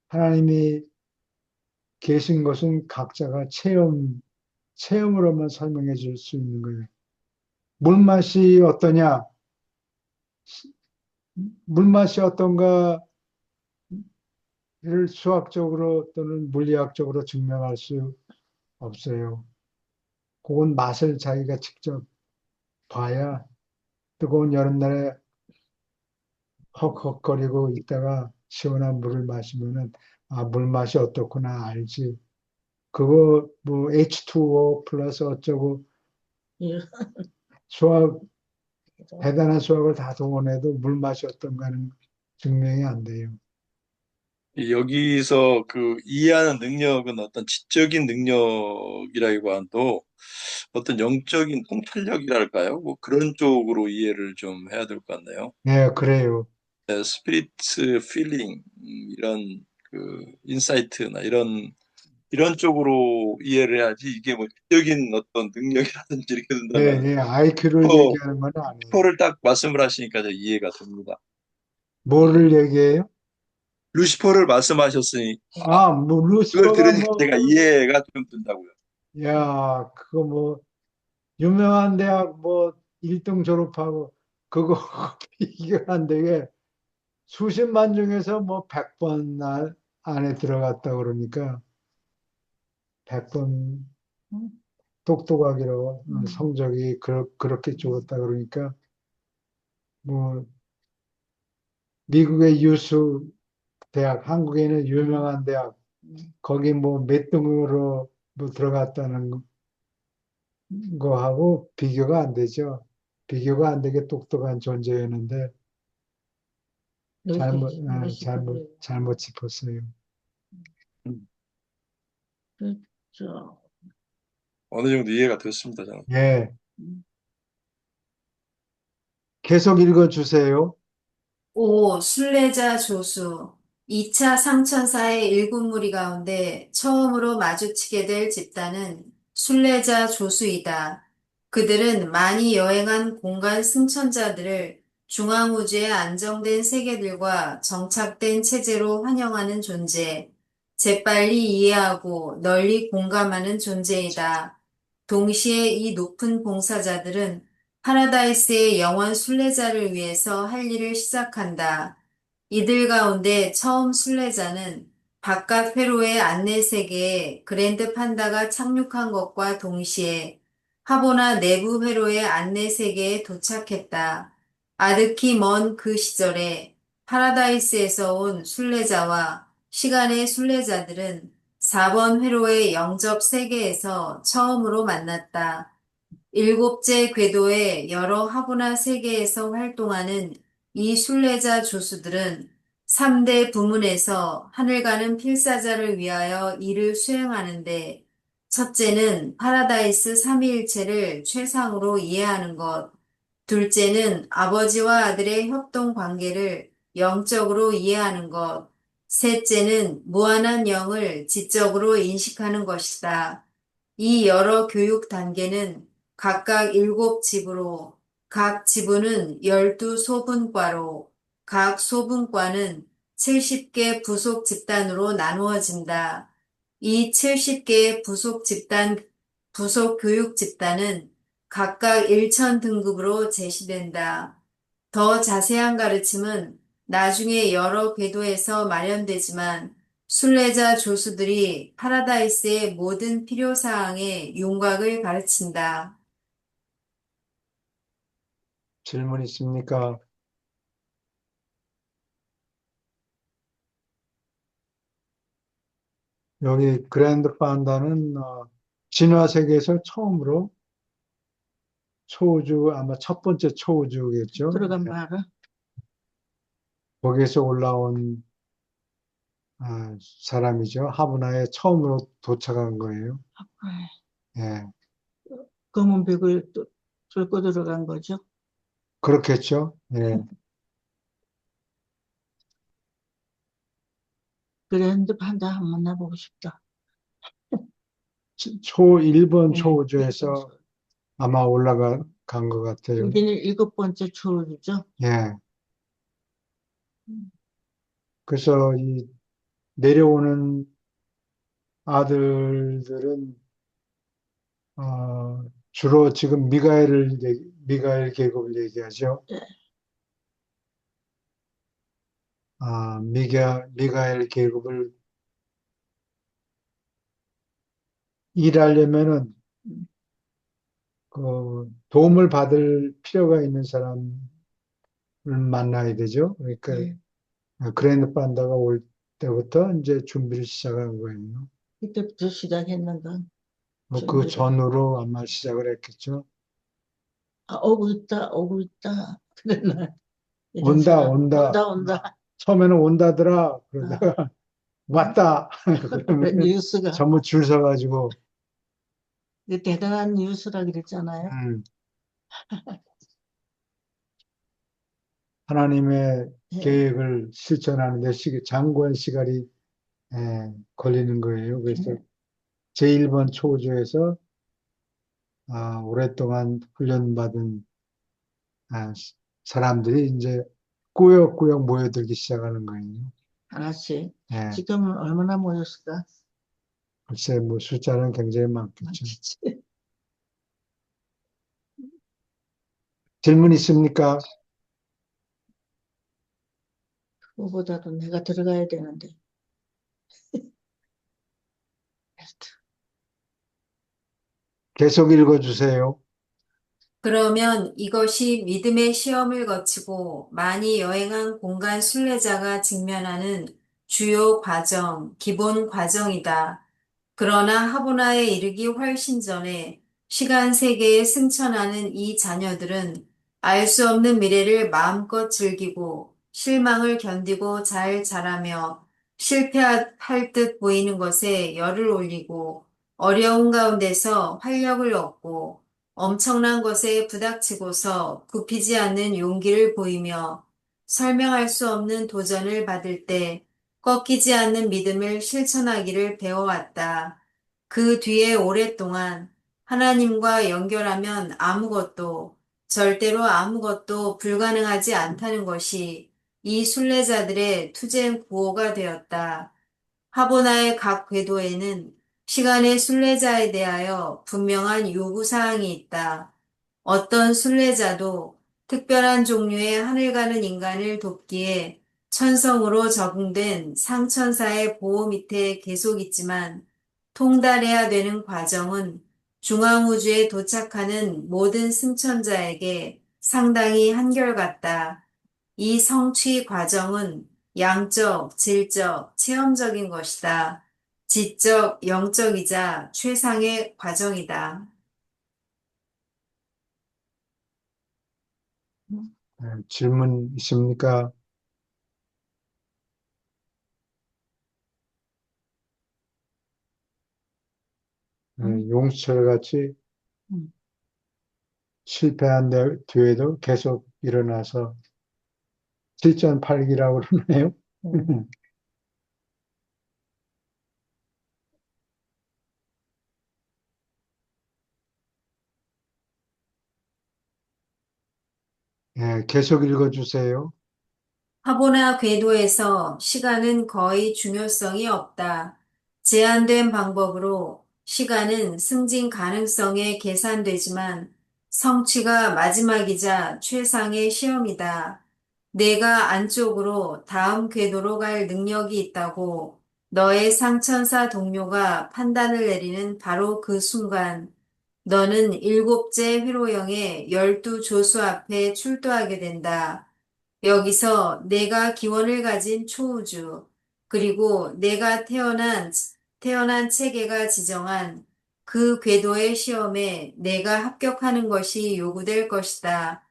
하나님이 계신 것은 각자가 체험으로만 설명해 줄 수 있는 거예요. 물맛이 어떠냐? 물맛이 어떤가를 수학적으로 또는 물리학적으로 증명할 수 없어요. 그건 맛을 자기가 직접 봐야 뜨거운 여름날에 헉헉거리고 있다가 시원한 물을 마시면은 아, 물 맛이 어떻구나 알지. 그거 뭐 H2O 플러스 어쩌고 이런 수학 대단한 수학을 다 동원해도 물 맛이 어떤가는 증명이 안 돼요. 여기서 그 이해하는 능력은 어떤 지적인 능력이라기보다도 어떤 영적인 통찰력이랄까요? 뭐 그런 쪽으로 이해를 좀 해야 될 것 같네요. 네, 그래요. 스피리트 필링 이런 그 인사이트나 이런 쪽으로 이해를 해야지 이게 뭐 지적인 어떤 능력이라든지 이렇게 네, 된다면 네, IQ를 슈퍼, 얘기하는 건 아니에요. 슈퍼를 딱 말씀을 하시니까 저 이해가 됩니다. 뭐를 얘기해요? 루시퍼를 말씀하셨으니 아, 뭐 그걸 루시퍼가 들으니까 뭐, 제가 이해가 좀 된다고요. 야, 그거 뭐 유명한 대학 뭐 1등 졸업하고 그거 비교 안 되게 수십만 중에서 뭐 100번 안에 들어갔다 그러니까 100번 음, 똑똑하기로 음, 성적이 그렇게 좋았다 그러니까 뭐 미국의 유수 대학, 한국에 있는 유명한 대학 거기 뭐 몇 등으로 뭐 들어갔다는 거하고 비교가 안 되죠. 비교가 안 되게 똑똑한 존재였는데 루시퍼를 잘못 짚었어요. 음, 그렇죠. 어느 정도 이해가 됐습니다, 저는. 예, 음, 계속 읽어주세요. 5. 순례자 조수. 2차 삼천사의 일곱 무리 가운데 처음으로 마주치게 될 집단은 순례자 조수이다. 그들은 많이 여행한 공간 승천자들을 중앙우주의 안정된 세계들과 정착된 체제로 환영하는 존재, 재빨리 이해하고 널리 공감하는 존재이다. 동시에 이 높은 봉사자들은 파라다이스의 영원 순례자를 위해서 할 일을 시작한다. 이들 가운데 처음 순례자는 바깥 회로의 안내 세계에 그랜드 판다가 착륙한 것과 동시에 하보나 내부 회로의 안내 세계에 도착했다. 아득히 먼 그 시절에 파라다이스에서 온 순례자와 시간의 순례자들은 4번 회로의 영접 세계에서 처음으로 만났다. 일곱째 궤도의 여러 하부나 세계에서 활동하는 이 순례자 조수들은 3대 부문에서 하늘 가는 필사자를 위하여 일을 수행하는데 첫째는 파라다이스 삼위일체를 최상으로 이해하는 것, 둘째는 아버지와 아들의 협동 관계를 영적으로 이해하는 것, 셋째는 무한한 영을 지적으로 인식하는 것이다. 이 여러 교육 단계는 각각 7집으로 각 지부는 12소분과로 각 소분과는 70개 부속 집단으로 나누어진다. 이 70개의 부속 교육 집단은 각각 1천 등급으로 제시된다. 더 자세한 가르침은 나중에 여러 궤도에서 마련되지만 순례자 조수들이 파라다이스의 모든 필요사항의 윤곽을 가르친다. 질문 있습니까? 여기 그랜드 판다는 진화 세계에서 처음으로 초우주 아마 첫 번째 초우주겠죠. 들어간 말은 거기에서 올라온 사람이죠. 하브나에 처음으로 도착한 거예요. 예, 검은 벽을 또 뚫고 들어간 거죠. 그렇겠죠. 예, 그랜드 판다 한번 나보고 싶다. 1번 예, 초우주에서 아마 올라간 것 같아요. 여기는 7번째 초르죠. 예, 그래서 이 내려오는 아들들은 주로 지금 미가엘 계급을 얘기하죠. 예, 미가엘 계급을 일하려면은 음, 그 도움을 받을 필요가 있는 사람을 만나야 되죠. 그러니까 네. 그랜드 판다가 올 때부터 이제 준비를 시작한 거예요. 그때부터 시작했는가? 뭐 그 준비를. 전으로 아마 시작을 했겠죠. 아, 오고 있다. 그랬나? 이런 온다, 사람. 온다. 온다. 처음에는 온다더라. 아, 그러다가 왔다. 그런 그러면 뉴스가. 전부 줄 서가지고, 그 대단한 뉴스라 그랬잖아요. 음, 하나님의 예. 계획을 실천하는데 장구한 시간이 걸리는 거예요. 그래서 예. 제1번 초우주에서 오랫동안 훈련받은 사람들이 이제 꾸역꾸역 모여들기 시작하는 거예요. 하나씩. 예, 지금은 얼마나 모였을까? 글쎄 뭐 숫자는 굉장히 많겠죠. 많겠지. 질문 있습니까? 그거보다도 내가 들어가야 되는데. 계속 읽어주세요. 그러면 이것이 믿음의 시험을 거치고 많이 여행한 공간 순례자가 직면하는 주요 과정, 기본 과정이다. 그러나 하보나에 이르기 훨씬 전에 시간 세계에 승천하는 이 자녀들은 알 수 없는 미래를 마음껏 즐기고 실망을 견디고 잘 자라며 실패할 듯 보이는 것에 열을 올리고 어려운 가운데서 활력을 얻고 엄청난 것에 부닥치고서 굽히지 않는 용기를 보이며 설명할 수 없는 도전을 받을 때 꺾이지 않는 믿음을 실천하기를 배워왔다. 그 뒤에 오랫동안 하나님과 연결하면 아무것도, 절대로 아무것도 불가능하지 않다는 것이 이 순례자들의 투쟁 구호가 되었다. 하보나의 각 궤도에는 시간의 순례자에 대하여 분명한 요구사항이 있다. 어떤 순례자도 특별한 종류의 하늘 가는 인간을 돕기에 천성으로 적응된 상천사의 보호 밑에 계속 있지만 통달해야 되는 과정은 중앙우주에 도착하는 모든 승천자에게 상당히 한결같다. 이 성취 과정은 양적, 질적, 체험적인 것이다. 지적, 영적이자 최상의 과정이다. 질문 있습니까? 용수철 같이 음. 실패한 뒤에도 계속 일어나서 7.8기라고 그러네요. 음. 계속 읽어주세요. 하보나 궤도에서 시간은 거의 중요성이 없다. 제한된 방법으로 시간은 승진 가능성에 계산되지만 성취가 마지막이자 최상의 시험이다. 내가 안쪽으로 다음 궤도로 갈 능력이 있다고 너의 상천사 동료가 판단을 내리는 바로 그 순간 너는 일곱째 회로형의 12조수 앞에 출두하게 된다. 여기서 내가 기원을 가진 초우주, 그리고 내가 태어난 체계가 지정한 그 궤도의 시험에 내가 합격하는 것이 요구될 것이다.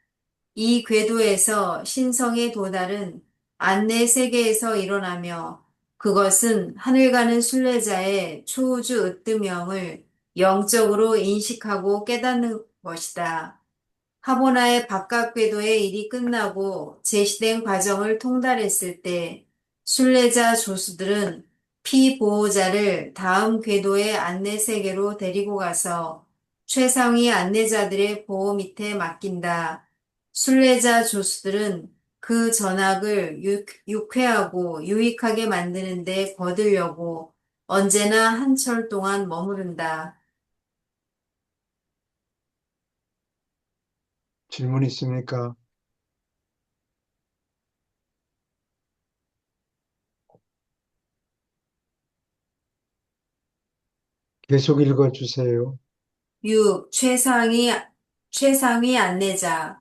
이 궤도에서 신성의 도달은 안내 세계에서 일어나며 그것은 하늘 가는 순례자의 초우주 으뜸형을 영적으로 인식하고 깨닫는 것이다. 하보나의 바깥 궤도의 일이 끝나고 제시된 과정을 통달했을 때 순례자 조수들은 피보호자를 다음 궤도의 안내 세계로 데리고 가서 최상위 안내자들의 보호 밑에 맡긴다. 순례자 조수들은 그 전학을 유쾌하고 유익하게 만드는 데 거들려고 언제나 한철 동안 머무른다. 질문 있습니까? 계속 읽어주세요. 6. 최상위 안내자.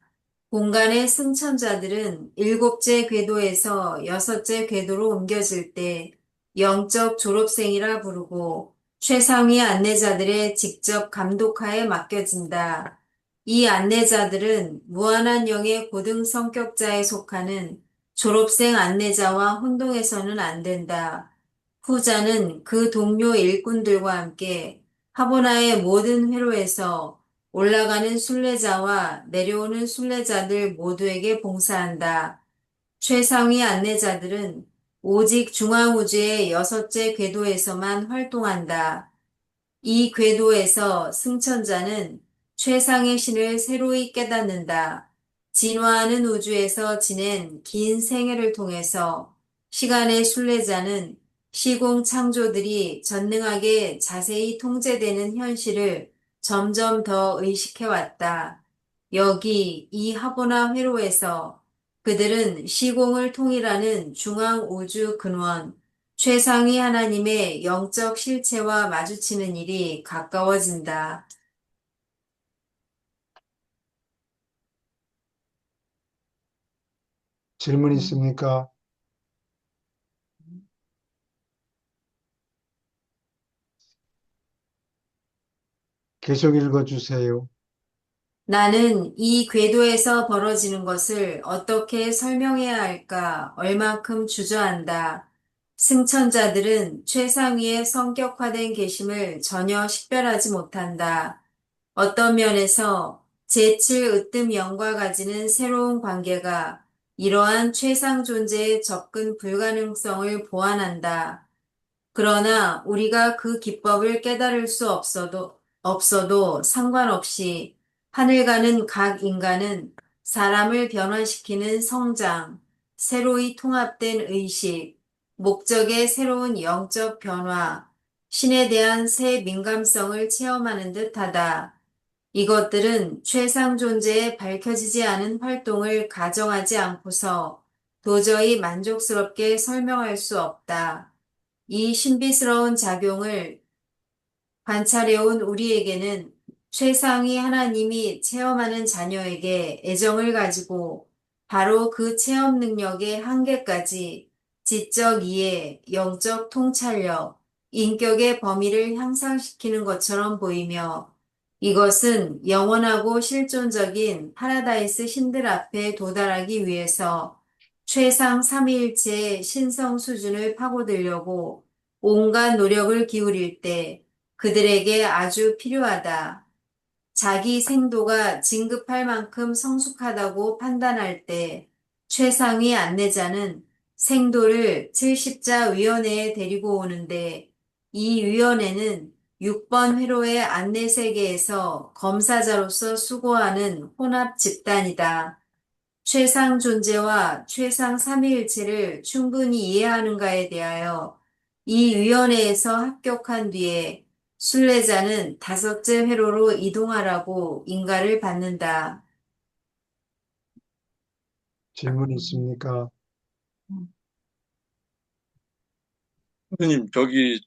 공간의 승천자들은 일곱째 궤도에서 여섯째 궤도로 옮겨질 때 영적 졸업생이라 부르고 최상위 안내자들의 직접 감독하에 맡겨진다. 이 안내자들은 무한한 영의 고등 성격자에 속하는 졸업생 안내자와 혼동해서는 안 된다. 후자는 그 동료 일꾼들과 함께 하보나의 모든 회로에서 올라가는 순례자와 내려오는 순례자들 모두에게 봉사한다. 최상위 안내자들은 오직 중앙우주의 여섯째 궤도에서만 활동한다. 이 궤도에서 승천자는 최상의 신을 새로이 깨닫는다. 진화하는 우주에서 지낸 긴 생애를 통해서 시간의 순례자는 시공 창조들이 전능하게 자세히 통제되는 현실을 점점 더 의식해왔다. 여기 이 하보나 회로에서 그들은 시공을 통일하는 중앙 우주 근원, 최상위 하나님의 영적 실체와 마주치는 일이 가까워진다. 질문 있습니까? 계속 읽어주세요. 나는 이 궤도에서 벌어지는 것을 어떻게 설명해야 할까 얼만큼 주저한다. 승천자들은 최상위의 성격화된 계심을 전혀 식별하지 못한다. 어떤 면에서 제7 으뜸 영과 가지는 새로운 관계가 이러한 최상 존재의 접근 불가능성을 보완한다. 그러나 우리가 그 기법을 깨달을 수 없어도 상관없이 하늘 가는 각 인간은 사람을 변화시키는 성장, 새로이 통합된 의식, 목적의 새로운 영적 변화, 신에 대한 새 민감성을 체험하는 듯하다. 이것들은 최상 존재에 밝혀지지 않은 활동을 가정하지 않고서 도저히 만족스럽게 설명할 수 없다. 이 신비스러운 작용을 관찰해온 우리에게는 최상위 하나님이 체험하는 자녀에게 애정을 가지고 바로 그 체험 능력의 한계까지 지적 이해, 영적 통찰력, 인격의 범위를 향상시키는 것처럼 보이며 이것은 영원하고 실존적인 파라다이스 신들 앞에 도달하기 위해서 최상 삼위일체의 신성 수준을 파고들려고 온갖 노력을 기울일 때 그들에게 아주 필요하다. 자기 생도가 진급할 만큼 성숙하다고 판단할 때 최상위 안내자는 생도를 70자 위원회에 데리고 오는데 이 위원회는 6번 회로의 안내 세계에서 검사자로서 수고하는 혼합 집단이다. 최상 존재와 최상 삼위일체를 충분히 이해하는가에 대하여 이 위원회에서 합격한 뒤에 순례자는 다섯째 회로로 이동하라고 인가를 받는다. 질문 있습니까? 선생님,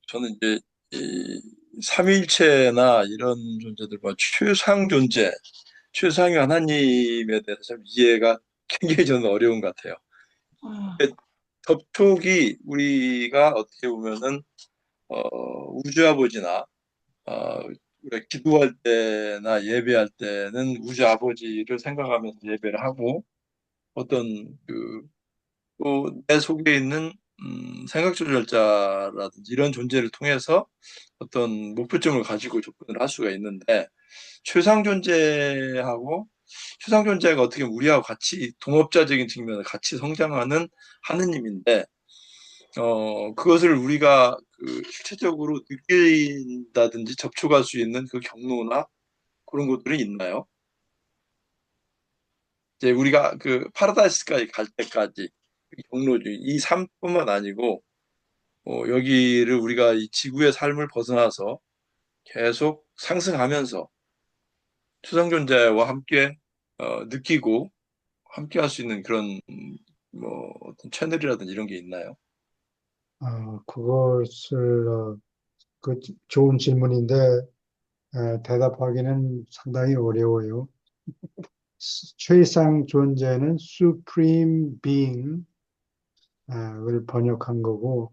저는 이제 이 삼위일체나 이런 존재들, 뭐 최상 존재, 최상위 하나님에 대해서 참 이해가 굉장히 저는 어려운 것 같아요. 접촉이 우리가 어떻게 보면은 우주 아버지나 우리가 기도할 때나 예배할 때는 우주 아버지를 생각하면서 예배를 하고 어떤 또 내 속에 있는 생각 조절자라든지 이런 존재를 통해서 어떤 목표점을 가지고 접근을 할 수가 있는데 최상 존재하고 최상 존재가 어떻게 보면 우리하고 같이 동업자적인 측면을 같이 성장하는 하느님인데 그것을 우리가 실체적으로 느낀다든지 접촉할 수 있는 그 경로나 그런 것들이 있나요? 이제 우리가 그 파라다이스까지 갈 때까지 그 경로주 이 삶뿐만 아니고 여기를 우리가 이 지구의 삶을 벗어나서 계속 상승하면서 초상존재와 함께 느끼고 함께 할 수 있는 그런 뭐 어떤 채널이라든지 이런 게 있나요? 그것을, 좋은 질문인데, 대답하기는 상당히 어려워요. 최상 존재는 Supreme Being 을 번역한 거고,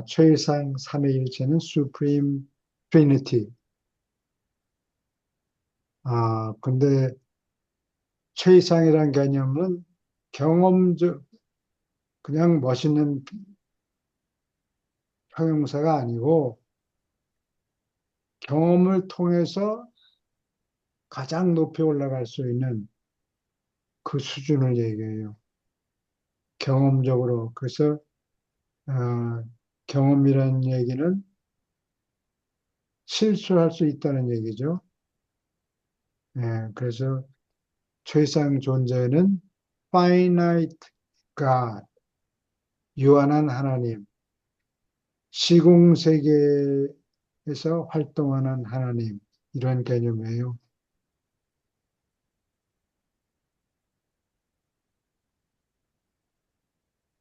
최상 삼위일체는 Supreme Trinity. 근데 최상이란 개념은 경험적, 그냥 멋있는 형용사가 아니고 경험을 통해서 가장 높이 올라갈 수 있는 그 수준을 얘기해요. 경험적으로. 그래서 경험이라는 얘기는 실수할 수 있다는 얘기죠. 그래서 최상 존재는 finite God, 유한한 하나님, 시공 세계에서 활동하는 하나님, 이런 개념이에요.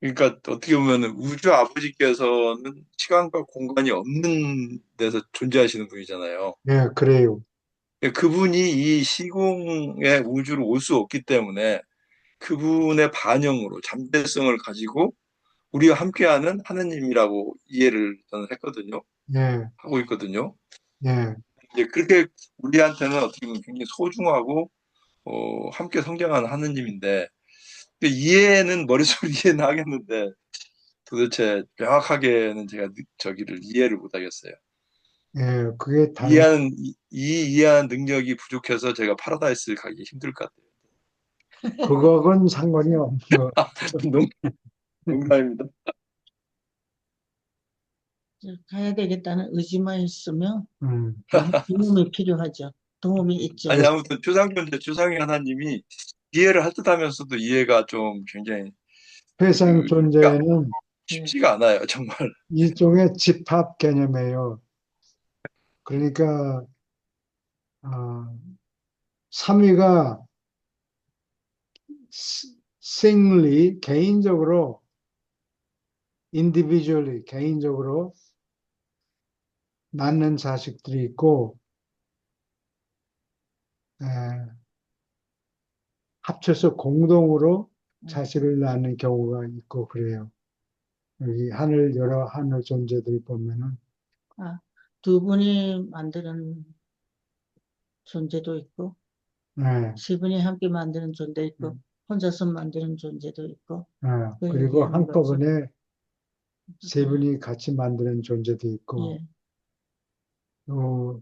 그러니까 어떻게 보면 우주 아버지께서는 시간과 공간이 없는 데서 존재하시는 분이잖아요. 예, 그래요. 그분이 이 시공의 우주로 올 수 없기 때문에 그분의 반영으로 잠재성을 가지고 우리와 함께하는 하느님이라고 이해를 저는 했거든요. 예, 하고 있거든요. 예, 이제 그렇게 우리한테는 어떻게 보면 굉장히 소중하고 함께 성장하는 하느님인데 이해는 머릿속으로 이해는 하겠는데 도대체 명확하게는 제가 저기를 이해를 못 하겠어요. 예, 그게 이해하는 능력이 부족해서 제가 파라다이스를 가기 힘들 것 같아요. 그거하고는 상관이 없는 거. 농- 농담입니다. 가야 되겠다는 의지만 있으면 음, 도움이 필요하죠. 도움이 있죠. 아니 아무튼 추상존재 추상의 하나님이 이해를 할 듯하면서도 이해가 좀 굉장히 세상 그러니까 존재는 예. 쉽지가 않아요, 정말. 일종의 집합 개념이에요. 그러니까 삼위가 singly 개인적으로 individually 개인적으로 낳는 자식들이 있고 에, 합쳐서 공동으로 자식을 낳는 경우가 있고 그래요. 여기 여러 하늘 존재들 보면은 두 분이 만드는 존재도 있고, 네, 세 분이 함께 만드는 존재도 있고, 혼자서 만드는 존재도 있고, 그 그리고 얘기하는 거죠. 한꺼번에 세 분이 같이 만드는 존재도 있고 예. 어,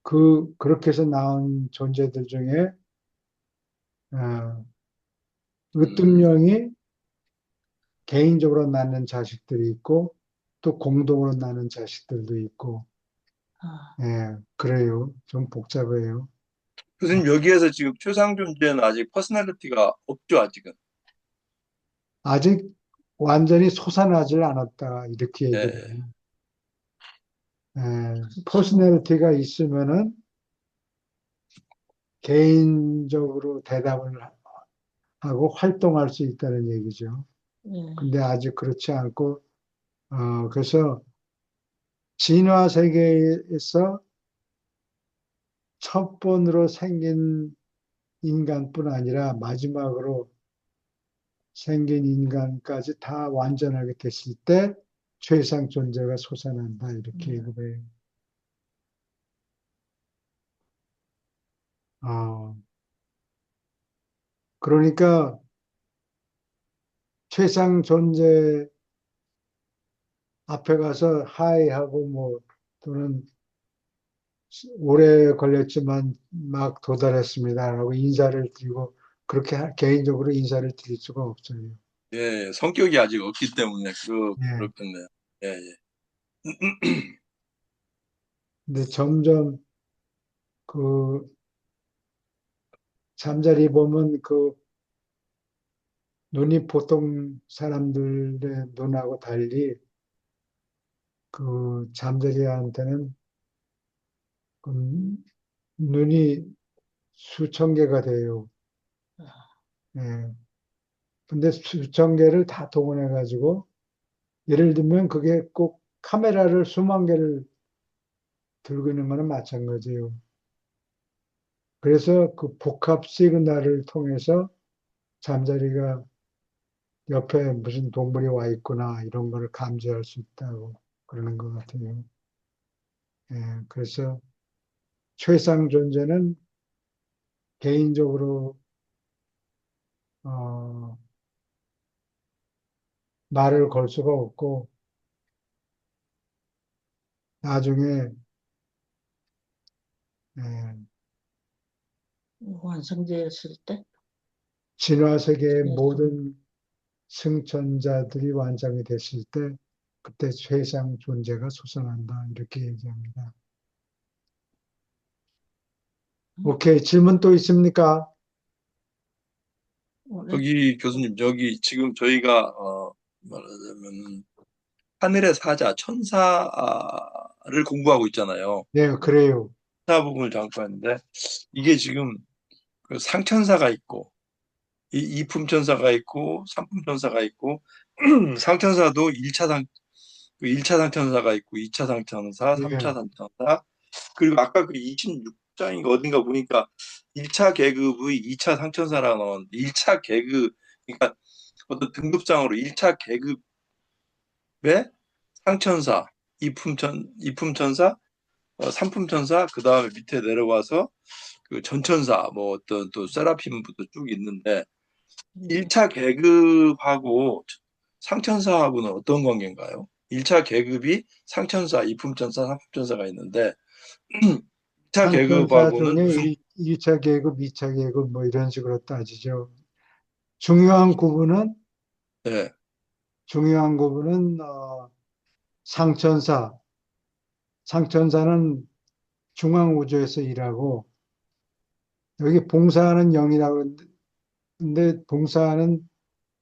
그렇게 해서 나온 존재들 중에 어, 으뜸령이 개인적으로 낳는 자식들이 있고 또 공동으로 낳는 자식들도 있고 그래요. 좀 복잡해요. 교수님 여기에서 지금 추상존재는 아직 퍼스널리티가 없죠, 아직은. 아직 완전히 솟아나질 않았다 이렇게 얘기를 예. 해요. 퍼스널리티가 있으면은 개인적으로 대답을 하고 활동할 수 있다는 얘기죠. 예. 근데 아직 그렇지 않고 그래서 진화 세계에서 첫 번으로 생긴 인간뿐 아니라 마지막으로 생긴 인간까지 다 완전하게 됐을 때 최상 존재가 솟아난다 이렇게 얘기해요. 그러니까 최상 존재 앞에 가서 하이하고 뭐 또는 오래 걸렸지만 막 도달했습니다라고 인사를 드리고 그렇게 개인적으로 인사를 드릴 수가 없어요. 예, 성격이 아직 없기 때문에 예. 그렇겠네요. 예, 예. 근데 점점 그 잠자리 보면 그 눈이 보통 사람들의 눈하고 달리 그 잠자리한테는 그 눈이 수천 개가 돼요. 예. 근데 수천 개를 다 동원해 가지고 예를 들면 그게 꼭 카메라를 수만 개를 들고 있는 거는 마찬가지예요. 그래서 그 복합 시그널을 통해서 잠자리가 옆에 무슨 동물이 와 있구나 이런 거를 감지할 수 있다고 그러는 것 같아요. 예, 그래서 최상 존재는 개인적으로 어, 말을 걸 수가 없고 나중에 예, 완성되었을 때, 진화 세계의 네, 모든 승천자들이 완성이 됐을 때 그때 최상 존재가 솟아난다 이렇게 얘기합니다. 오케이, 질문 또 있습니까? 오늘 여기 교수님, 여기 지금 저희가 말하자면 하늘의 사자, 천사를 공부하고 있잖아요. 네, 그래요. 천사 부분을 잠깐 했는데 이게 지금 그 상천사가 있고 이품천사가 있고 삼품천사가 있고 상천사도 1차 그 1차 상천사가 있고 2차 상천사, 예, 3차 상천사 그리고 아까 그 26장인가 어딘가 보니까 1차 계급의 2차 상천사라고 나오는데 1차 계급 그러니까 어떤 등급상으로 1차 계급의 상천사, 이품천사, 삼품천사 그다음에 밑에 내려와서 그 전천사 뭐 어떤 또 세라핌부터 쭉 있는데 1차 계급하고 상천사하고는 어떤 관계인가요? 1차 계급이 상천사, 이품천사, 삼품천사가 있는데 2차 상천사 계급하고는 중에 무슨 1차 계급, 2차 계급 뭐 이런 식으로 따지죠. 중요한 구분은 네, 중요한 구분은 상천사. 상천사는 중앙우주에서 일하고 여기 봉사하는 영이라고 그러는데 봉사하는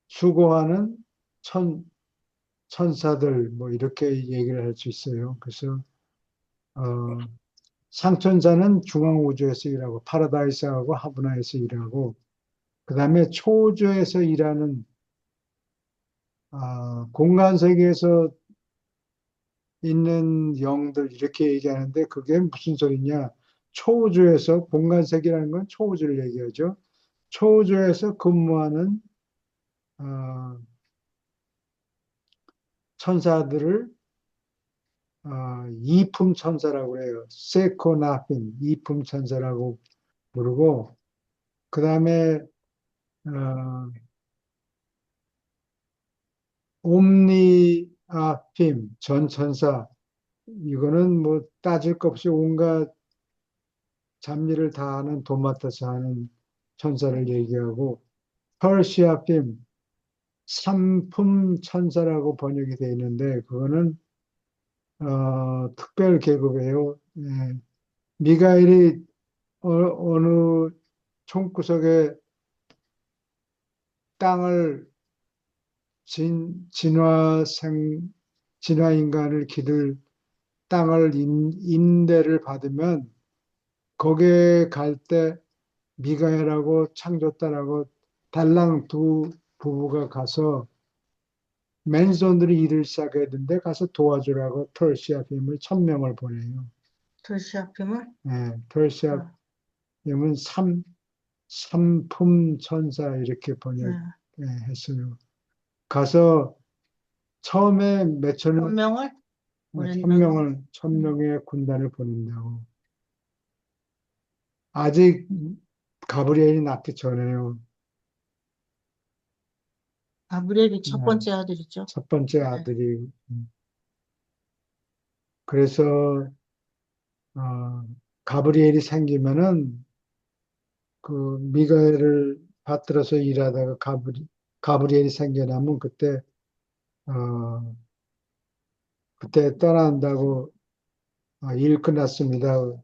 수고하는 천 천사들 뭐 이렇게 얘기를 할 수 있어요. 그래서 어, 상천사는 중앙우주에서 일하고 파라다이스하고 하브나에서 일하고 그다음에 초우주에서 일하는 공간 세계에서 있는 영들 이렇게 얘기하는데 그게 무슨 소리냐? 초우주에서 공간 세계라는 건 초우주를 얘기하죠. 초우주에서 근무하는 어, 천사들을 이품 천사라고 해요. 세코나핀 이품 천사라고 부르고 그 다음에 옴니아핌 전천사 이거는 뭐 따질 것 없이 온갖 잡일을 다 하는 도맡아서 하는 천사를 얘기하고 펄시아핌 삼품 천사라고 번역이 되어 있는데 그거는 특별 계급이에요. 예. 미가엘이 어느 총구석에 땅을 진화 인간을 기를 땅을 임대를 받으면 거기에 갈 때 미가엘하고 창조딸하고 달랑 두 부부가 가서 맨손들이 일을 시작해야 되는데 가서 도와주라고 털시아핌을 1000명을 보내요. 도시아핌을 예, 털시아핌은 삼품 천사 이렇게 번역했어요. 가서 처음에 한 명을 보낸다고. 1000명의 군단을 보낸다고. 아직 가브리엘이 낳기 전에요. 가브리엘이 첫 네. 번째 아들이죠. 첫 번째 네. 아들이. 그래서 가브리엘이 생기면은 그 미가엘을 받들어서 일하다가 가브리엘이 생겨나면 어, 그때 떠난다고 일 끝났습니다.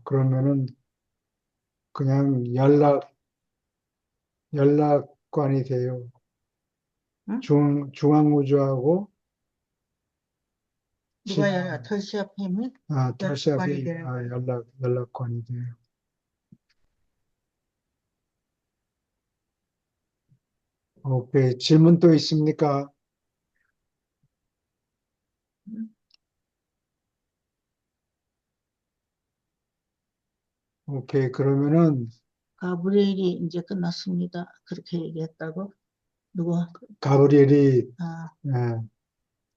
그러면은 그냥 연락관이 돼요. 응? 중앙우주하고 누가 도시아핌이 터시아비 연락관이 되는 거예요. 연락관이 돼요. 오케이. 질문 또 있습니까? 응? 오케이. 그러면은 가브리엘이 이제 끝났습니다. 그렇게 얘기했다고? 누구? 가브리엘이 아, 예,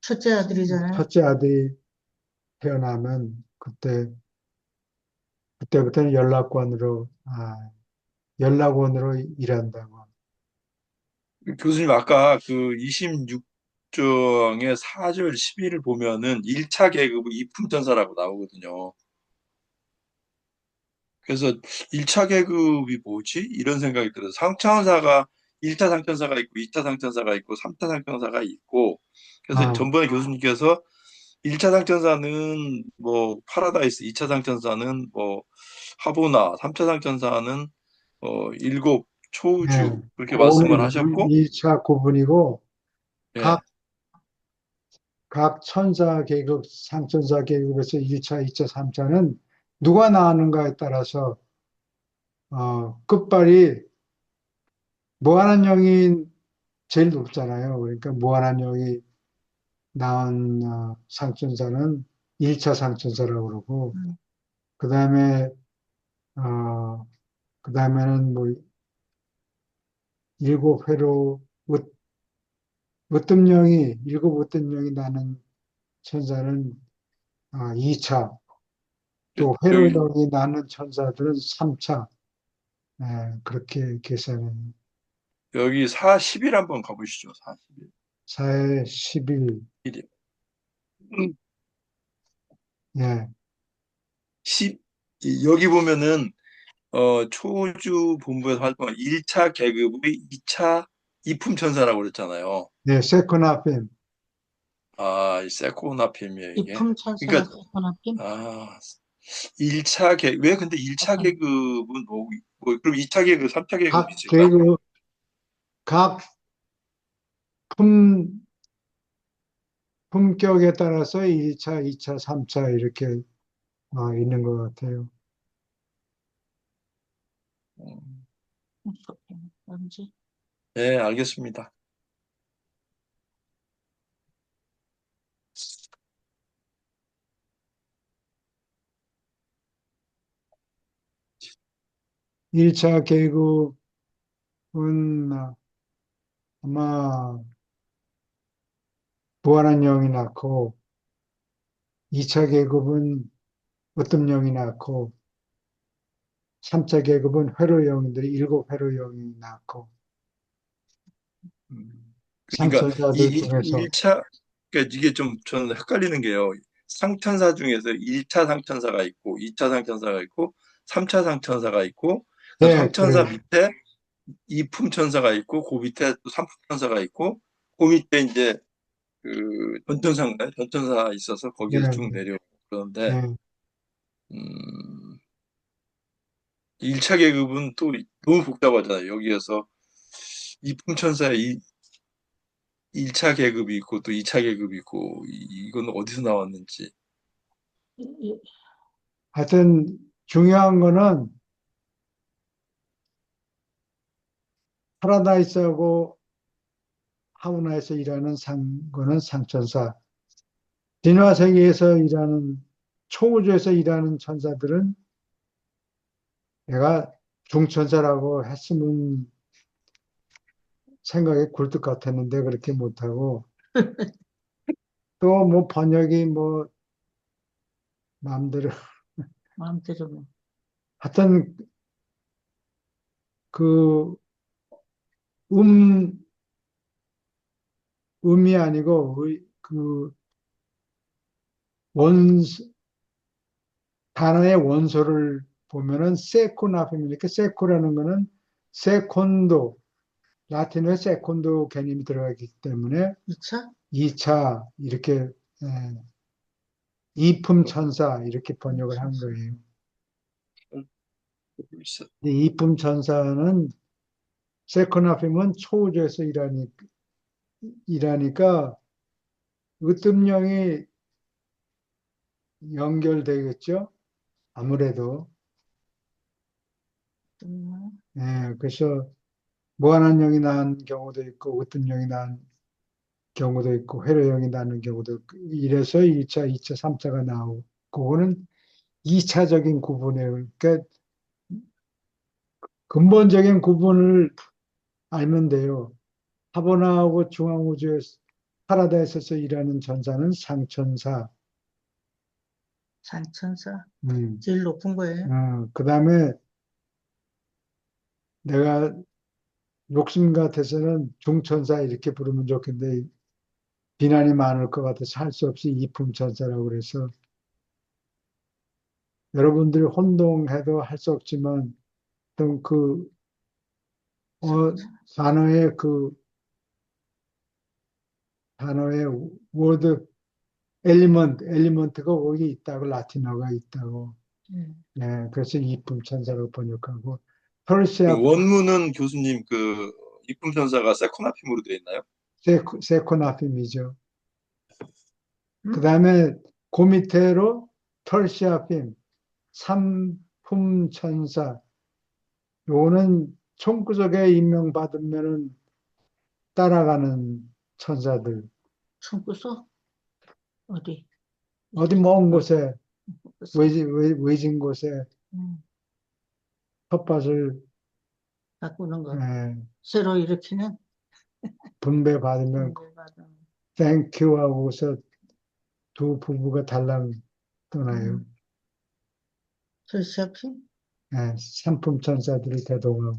첫째 아들이잖아요. 첫째 아들이 태어나면 그때부터는 연락원으로 일한다고. 교수님 아까 그 26장의 4절 12를 보면은 1차 계급의 이품천사라고 나오거든요. 그래서 1차 계급이 뭐지? 이런 생각이 들어요. 상천사가 1차 상천사가 있고 2차 상천사가 있고 3차 상천사가 있고 그래서 아, 전번에 교수님께서 1차 상천사는 뭐 파라다이스, 2차 상천사는 뭐 하보나, 3차 상천사는 일곱 네. 초우주 그렇게 말씀을 그거는 하셨고 2차 구분이고 예. 각, 각 천사 계급, 상천사 계급에서 1차, 2차, 3차는 누가 나왔는가에 따라서 끝발이 무한한 영이 제일 높잖아요. 그러니까 무한한 영이 낳은 상천사는 1차 상천사라고 그러고 음, 그다음에 어, 그다음에는 뭐 일곱 회로 일곱 으뜸령이 나는 천사는 2차, 또 회로 여기 영이 나는 천사들은 3차. 그렇게 계산해. 여기 40일 한번 가보시죠. 40일. 4에 11, 예, 여기 보면은 초주 본부에서 활동한 1차 계급의 2차 이품천사라고 그랬잖아요. 네, 세코나핌. 아, 이 세코나핌이에요, 이게. 이품 천사가 그러니까 세포나낌? 아, 1차 계급 왜 근데 1차 계급은 그럼 2차 계급, 3차 계급이 각 있을까? 계급, 각 품, 품격에 따라서 1차, 2차, 3차 이렇게 있는 것 같아요. 음, 뭔지? 네, 알겠습니다. 1차 계급은 아마 무한한 영이 낳고, 2차 계급은 어떤 영이 낳고, 3차 계급은 회로 영들이 일곱 회로 영이 낳고, 음. 그러니까 상천사들 중에서, 1차 그러니까 이게 좀 저는 헷갈리는 게요. 상천사 중에서 1차 상천사가 있고 2차 상천사가 있고 3차 상천사가 있고 그 네, 상천사 그래요. 밑에 이품천사가 있고 그 밑에 또 삼품천사가 있고 그 밑에 이제 그 전천사인가요? 전천사 있어서 네, 거기에서 쭉 내려오고 그런데 네, 음, 1차 계급은 또 너무 복잡하잖아요. 여기에서 이품천사의 1차 계급이 있고 또 2차 계급이 있고 이건 어디서 나왔는지. 하여튼 중요한 거는 파라다이스하고 하우나에서 일하는 거는 상천사, 진화 세계에서 일하는 초우주에서 일하는 천사들은 내가 중천사라고 했으면 생각이 굴뚝 같았는데 그렇게 못하고 또 뭐 번역이 뭐 마음대로 마음대로 뭐. 하여튼 그 음, 음이 아니고 그 원, 단어의 원소를 보면은 세코나핌이니까 세코라는 거는 세콘도, 라틴어에 세콘도 개념이 들어가기 때문에 2차? 2차 이렇게 이품천사 이렇게 번역을 한 거예요. 이 이품천사는 세코나핌은 초우주에서 일하니까 으뜸령이 연결되겠죠. 아무래도 그래서 무한한 영이 낳은 경우도 있고 으뜸령이 낳은 경우도 있고 회로형이 나는 경우도 있고 이래서 1차, 2차, 3차가 나오고 그거는 2차적인 구분이에요. 그러니까 근본적인 구분을 알면 돼요. 하버나하고 중앙우주에 파라다이스에서 일하는 전사는 상천사. 상천사. 음. 제일 높은 거예요. 그 다음에 내가 욕심 같아서는 중천사 이렇게 부르면 좋겠는데 비난이 많을 것 같아서 할 수 없이 이품천사라고 그래서 여러분들이 혼동해도 할 수 없지만 어떤 단어의 단어의 워드 엘리먼트가 거기 있다고 라틴어가 있다고. 네, 그래서 이품천사로 번역하고 그 퍼시아 원문은 교수님 그 이품천사가 세코나핌으로 되어 있나요? 세코나핌이죠. 그 음? 다음에 그 밑에로 털시아핌, 삼품천사. 요거는 총구석에 임명받으면은 따라가는 천사들. 총구석? 어디? 어디 먼 곳에, 총구석. 외진 곳에 음, 텃밭을 바꾸는 거. 예, 새로 일으키는? 분배받으면 받은. 땡큐 하고서 두 부부가 달랑 떠나요. 털시아핌? 예, 삼품천사들이 대동하고.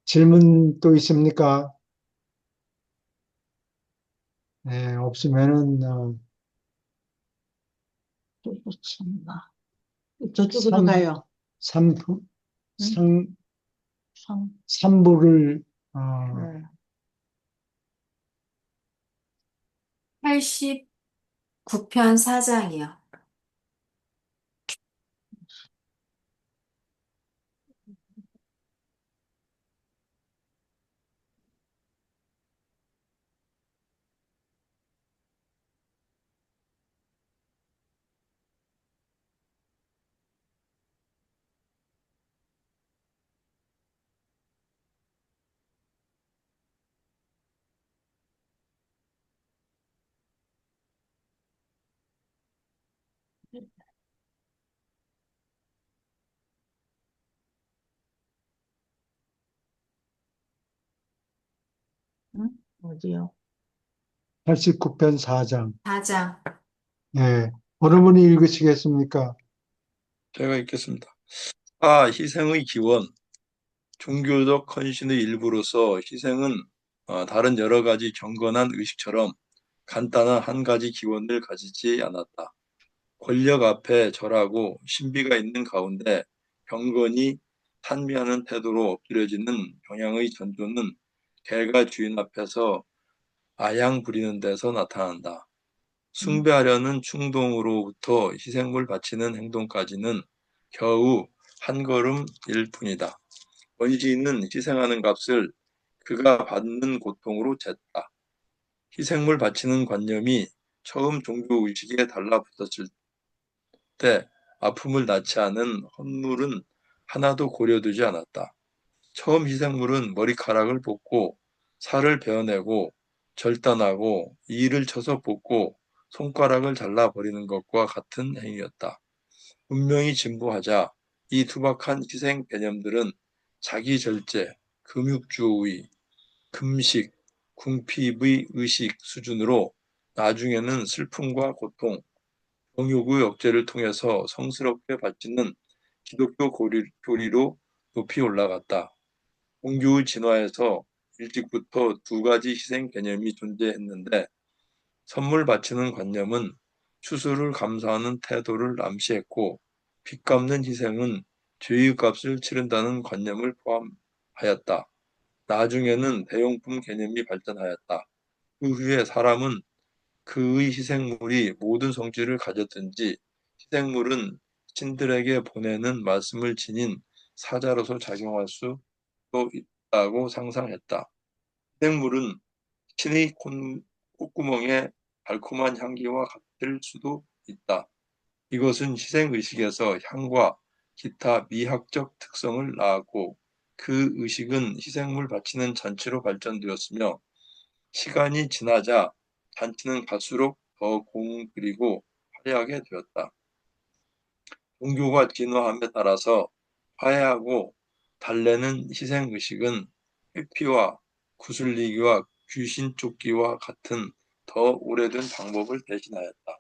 질문 또 있습니까? 네, 없으면은 참나. 저쪽으로 삼, 가요. 삼품, 응? 상, 성. 삼부를 네. 89편 4장이요. 응? 어디요? 89편 4장. 4장. 네, 어느 분이 읽으시겠습니까? 제가 읽겠습니다. 아, 희생의 기원. 종교적 헌신의 일부로서 희생은 다른 여러 가지 경건한 의식처럼 간단한 한 가지 기원을 가지지 않았다. 권력 앞에 절하고 신비가 있는 가운데 경건이 찬미하는 태도로 엎드려지는 경향의 전조는 개가 주인 앞에서 아양 부리는 데서 나타난다. 숭배하려는 충동으로부터 희생물 바치는 행동까지는 겨우 한 걸음일 뿐이다. 원시인은 희생하는 값을 그가 받는 고통으로 쟀다. 희생물 바치는 관념이 처음 종교의식에 달라붙었을 때 아픔을 낳지 않은 헌물은 하나도 고려두지 않았다. 처음 희생물은 머리카락을 뽑고 살을 베어내고 절단하고 이를 쳐서 볶고 손가락을 잘라버리는 것과 같은 행위였다. 문명이 진보하자 이 투박한 희생 개념들은 자기 절제, 금육주의, 금식, 궁핍의 의식 수준으로 나중에는 슬픔과 고통, 정욕의 억제를 통해서 성스럽게 바치는 기독교 교리로 높이 올라갔다. 종교의 진화에서 일찍부터 두 가지 희생 개념이 존재했는데 선물 바치는 관념은 추수를 감사하는 태도를 암시했고 빚 갚는 희생은 죄의 값을 치른다는 관념을 포함하였다. 나중에는 대용품 개념이 발전하였다. 그 후에 사람은 그의 희생물이 모든 성질을 가졌든지 희생물은 신들에게 보내는 말씀을 지닌 사자로서 작용할 수도 있다고 상상했다. 희생물은 신의 콧구멍의 달콤한 향기와 같을 수도 있다. 이것은 희생의식에서 향과 기타 미학적 특성을 낳았고 그 의식은 희생물 바치는 잔치로 발전되었으며 시간이 지나자 잔치는 갈수록 더 공들이고 화려하게 되었다. 종교가 진화함에 따라서 화해하고 달래는 희생의식은 회피와 구슬리기와 귀신 쫓기와 같은 더 오래된 방법을 대신하였다.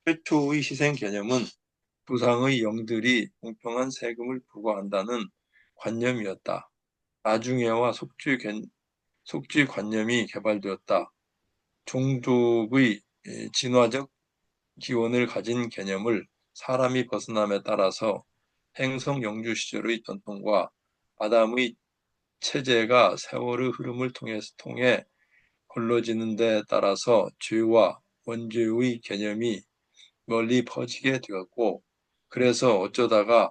최초의 희생 개념은 조상의 영들이 공평한 세금을 부과한다는 관념이었다. 나중에와 속죄 관념이 개발되었다. 종족의 진화적 기원을 가진 개념을 사람이 벗어남에 따라서 행성 영주 시절의 전통과 아담의 체제가 세월의 흐름을 통해 걸러지는 데 따라서 죄와 원죄의 개념이 널리 퍼지게 되었고, 그래서 어쩌다가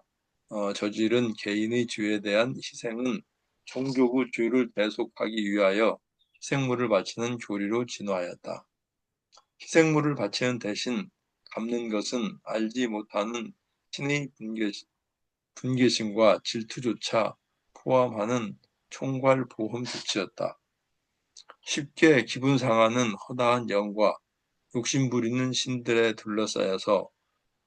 저지른 개인의 죄에 대한 희생은 종교의 죄를 대속하기 위하여 희생물을 바치는 교리로 진화하였다. 희생물을 바치는 대신 갚는 것은 알지 못하는 신의 분계심과 질투조차 포함하는 총괄 보험 조치였다. 쉽게 기분 상하는 허다한 영과 욕심 부리는 신들에 둘러싸여서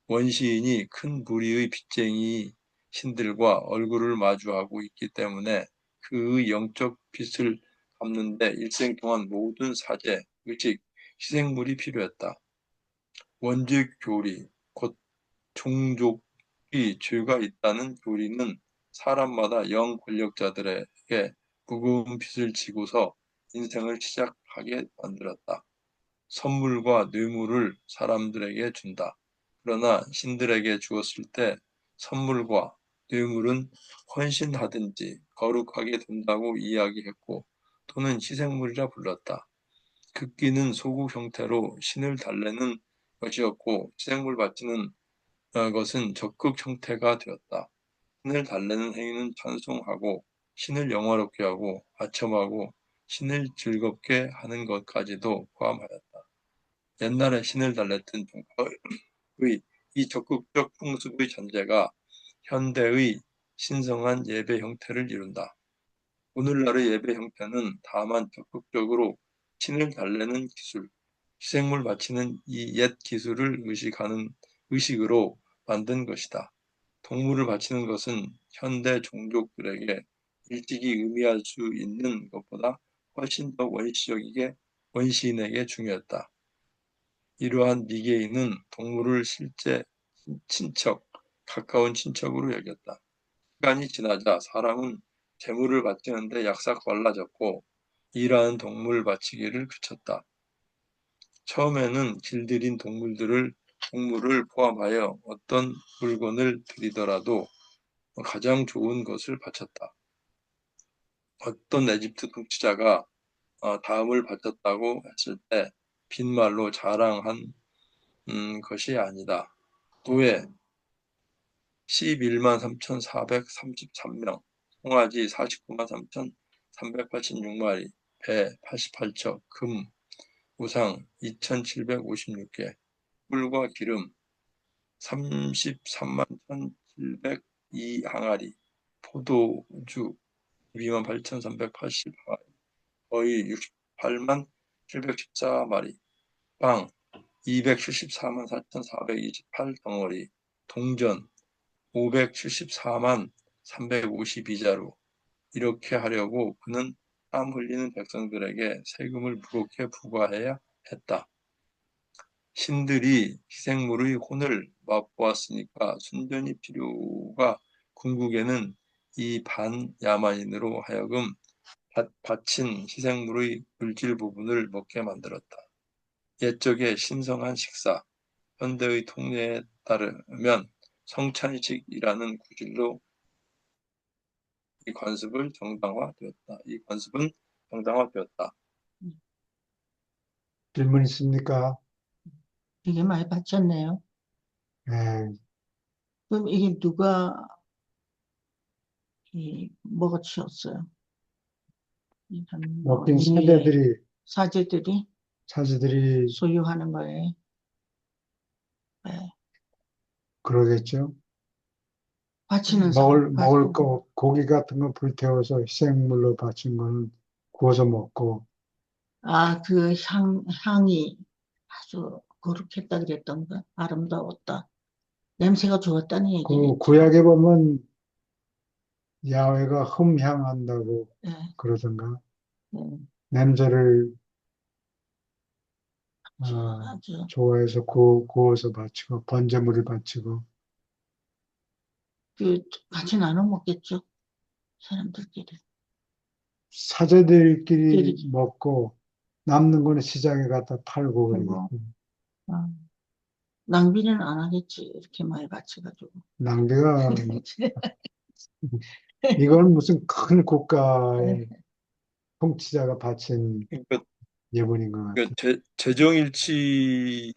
원시인이 큰 무리의 빚쟁이 신들과 얼굴을 마주하고 있기 때문에 그의 영적 빚을 갚는 데 일생 동안 모든 사제, 의식, 희생물이 필요했다. 원죄 교리, 곧 종족이 죄가 있다는 교리는 사람마다 영 권력자들에게 무거운 빚을 지고서 인생을 시작하게 만들었다. 선물과 뇌물을 사람들에게 준다. 그러나 신들에게 주었을 때 선물과 뇌물은 헌신하든지 거룩하게 된다고 이야기했고 또는 희생물이라 불렀다. 극기는 소국 형태로 신을 달래는 것이었고 희생물 바치는 것은 적극 형태가 되었다. 신을 달래는 행위는 찬송하고 신을 영화롭게 하고 아첨하고 신을 즐겁게 하는 것까지도 포함하였다. 옛날에 신을 달랬던 종파의 이 적극적 풍습의 전제가 현대의 신성한 예배 형태를 이룬다. 오늘날의 예배 형태는 다만 적극적으로 신을 달래는 기술, 희생물 바치는 이 옛 기술을 의식으로 만든 것이다. 동물을 바치는 것은 현대 종족들에게 일찍이 의미할 수 있는 것보다 훨씬 더 원시인에게 중요했다. 이러한 미개인은 동물을 실제 가까운 친척으로 여겼다. 시간이 지나자 사람은 재물을 바치는데 약삭발라졌고 일하는 동물 바치기를 그쳤다. 처음에는 길들인 동물을 포함하여 어떤 물건을 드리더라도 가장 좋은 것을 바쳤다. 어떤 에집트 통치자가 다음을 바쳤다고 했을 때 빈말로 자랑한 것이 아니다. 노예 11만 3,433명, 송아지 49만 3,386마리, 배 88척, 금, 우상 2,756개, 꿀과 기름 33만 1,702 항아리, 포도주 12만 8,380항아리, 거의 68만 714마리, 빵 274만 4,428덩어리, 동전 574만 352자루. 이렇게 하려고 그는 땀 흘리는 백성들에게 세금을 무겁게 부과해야 했다. 신들이 희생물의 혼을 맛보았으니까 순전히 필요가 궁극에는 이 반야만인으로 하여금 바친 희생물의 물질 부분을 먹게 만들었다. 옛적의 신성한 식사, 현대의 통례에 따르면 성찬식이라는 구질로 이 관습은 정당화되었다. 질문 있습니까? 되게 많이 바쳤네요. 네, 그럼 이게 누가 먹어치웠어요? 먹긴 인류의 사제들이 사제들이 소유하는 거예요. 네. 그러겠죠. 바치는 사람, 먹을 거, 고기 같은 거 불태워서 희생물로 바친 거는 구워서 먹고, 그 향이 아주 거룩했다 그랬던가? 아름다웠다. 냄새가 좋았다는 얘기. 그 구약에 보면 야훼가 흠향한다고 예, 그러던가. 예. 냄새를 아주, 어, 아주, 좋아해서 구워서 바치고 번제물을 바치고 같이 나눠 먹겠죠. 사람들끼리. 사제들끼리 끼리. 먹고 남는 거는 시장에 갖다 팔고 그리고, 그러겠고 어, 낭비는 안 하겠지. 이렇게 많이 바쳐가지고. 낭비가 이건 무슨 큰 국가의 통치자가 바친 그러니까, 예물인 것 같아요. 재정일치,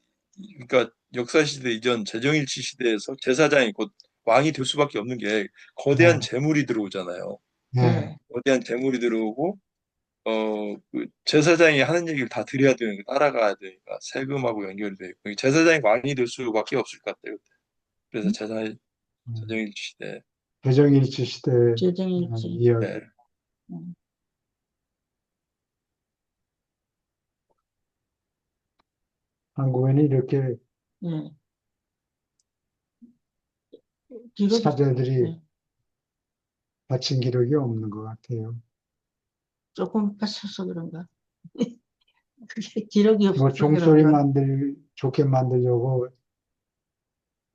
그러니까 역사시대 이전 재정일치 시대에서 제사장이 곧 왕이 될 수밖에 없는 게 거대한 네, 재물이 들어오잖아요. 네, 네. 거대한 재물이 들어오고, 그 제사장이 하는 얘기를 다 드려야 되니까, 따라가야 되니까, 세금하고 연결이 되고, 제사장이 왕이 될 수밖에 없을 것 같아요. 그래서 재정일치 시대. 대정일치 시대 재정일치. 이야기. 네. 음, 한국에는 이렇게 예. 기록이, 사제들이 예. 바친 기록이 없는 것 같아요. 조금 빠져서 그런가? 그게 기록이 뭐 없어서 종소리 그런가? 좋게 만들려고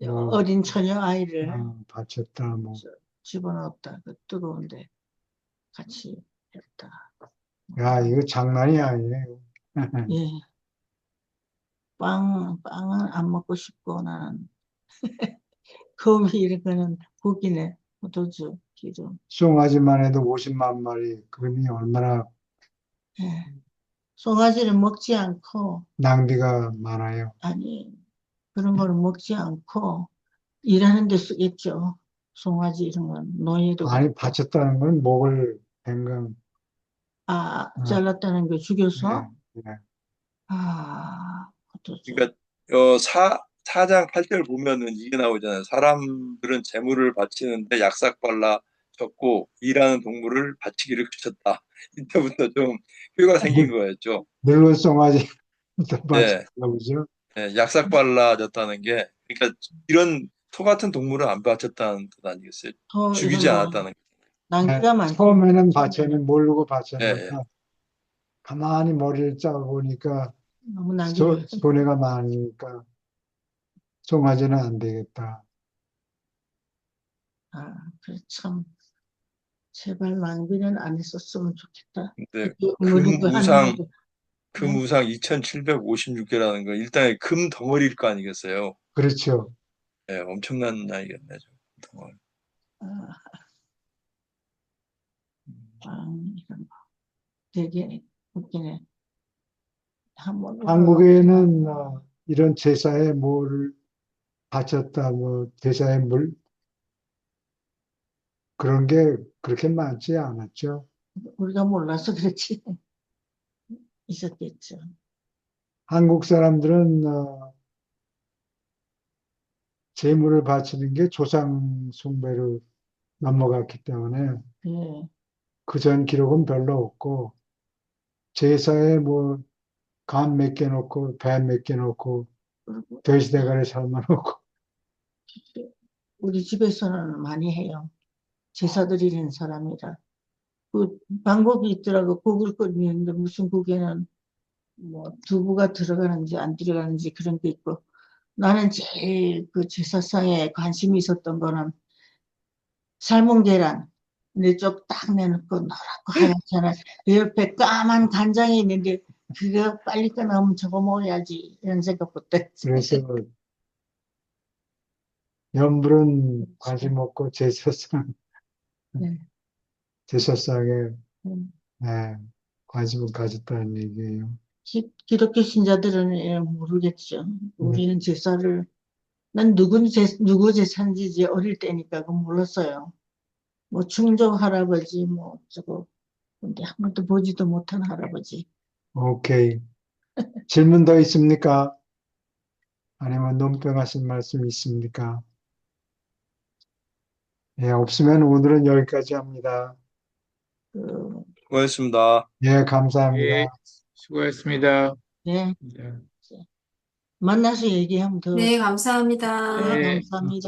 뭐 어린 처녀 아이를 바쳤다 뭐. 집어넣었다. 그 뜨거운데 같이 했다. 야, 이거 장난이 아니에요. 예. 빵은 안 먹고 싶고 나는 거미 이런 거는 고기네. 도주, 기름. 송아지만 해도 50만 마리, 그러니 얼마나 예. 송아지를 먹지 않고, 낭비가 많아요. 아니, 그런 거를 먹지 않고 일하는 데 쓰겠죠. 송아지 이런 건 노예도 아니, 받고. 바쳤다는 건 목을 뱅강, 잘랐다는 거 네, 죽여서? 네. 도주. 그러니까 사장 8절 보면은 이게 나오잖아요. 사람들은 재물을 바치는데 약삭 발라 졌고 일하는 동물을 바치기를 그쳤다. 이때부터 좀 효가 생긴 거였죠. 늙은 송아지부터 예, 바쳤나 보죠. 예, 약삭 발라졌다는 게 그러니까 이런 소 같은 동물은 안 바쳤다는 뜻 아니겠어요? 이런 죽이지 거 않았다는 게. 네, 낭비가 많죠. 처음에는 바쳐는 모르고 예, 예. 바쳐다가 가만히 머리를 짜고 보니까 너무 낭비를. 손해가 많으니까 송아지는 안 되겠다. 그래 참 제발 낭비는 안 했었으면 좋겠다. 근데 우리도 하는 거. 금우상 2756개라는 거 일단 금 덩어리일 거 아니겠어요? 그렇죠. 예, 엄청난 나이겠네. 덩어리. 아, 이런 거 되게 웃기네. 한번 한국에는 이런 제사에 뭘 바쳤다, 뭐 제사에 물 그런 게 그렇게 많지 않았죠. 우리가 몰라서 그렇지 있었겠죠. 한국 사람들은 제물을 바치는 게 조상 숭배로 넘어갔기 때문에 예. 그전 기록은 별로 없고 제사에 뭐 간 몇 개 넣고 배 몇 개 넣고 그리고 돼지대가리 삶아 놓고 우리 집에서는 많이 해요. 제사 드리는 사람이라. 그 방법이 있더라고. 국을 끓이는데 무슨 국에는 뭐 두부가 들어가는지 안 들어가는지 그런 게 있고 나는 제일 그 제사상에 관심이 있었던 거는 삶은 계란 내 쪽 딱 내놓고 노랗고 하얗잖아. 그 옆에 까만 간장이 있는데 그거 빨리 끝나면 저거 먹어야지 이런 생각부터 그래서 염불은 관심 없고 네. 제사상에 음. 네, 관심을 가졌다는 얘기예요. 기독교 신자들은 모르겠죠. 네. 우리는 제사를 난 누구 제사인지 이제 어릴 때니까 그건 몰랐어요. 뭐 충정 할아버지 뭐 저거 근데 한 번도 보지도 못한 할아버지. 오케이. 질문 더 있습니까? 아니면 논평하신 말씀 있습니까? 예, 없으면 오늘은 여기까지 합니다. 그, 수고하셨습니다. 예, 감사합니다. 예, 수고하셨습니다. 네. 네. 만나서 얘기하면 더, 네, 감사합니다. 네, 네. 감사합니다.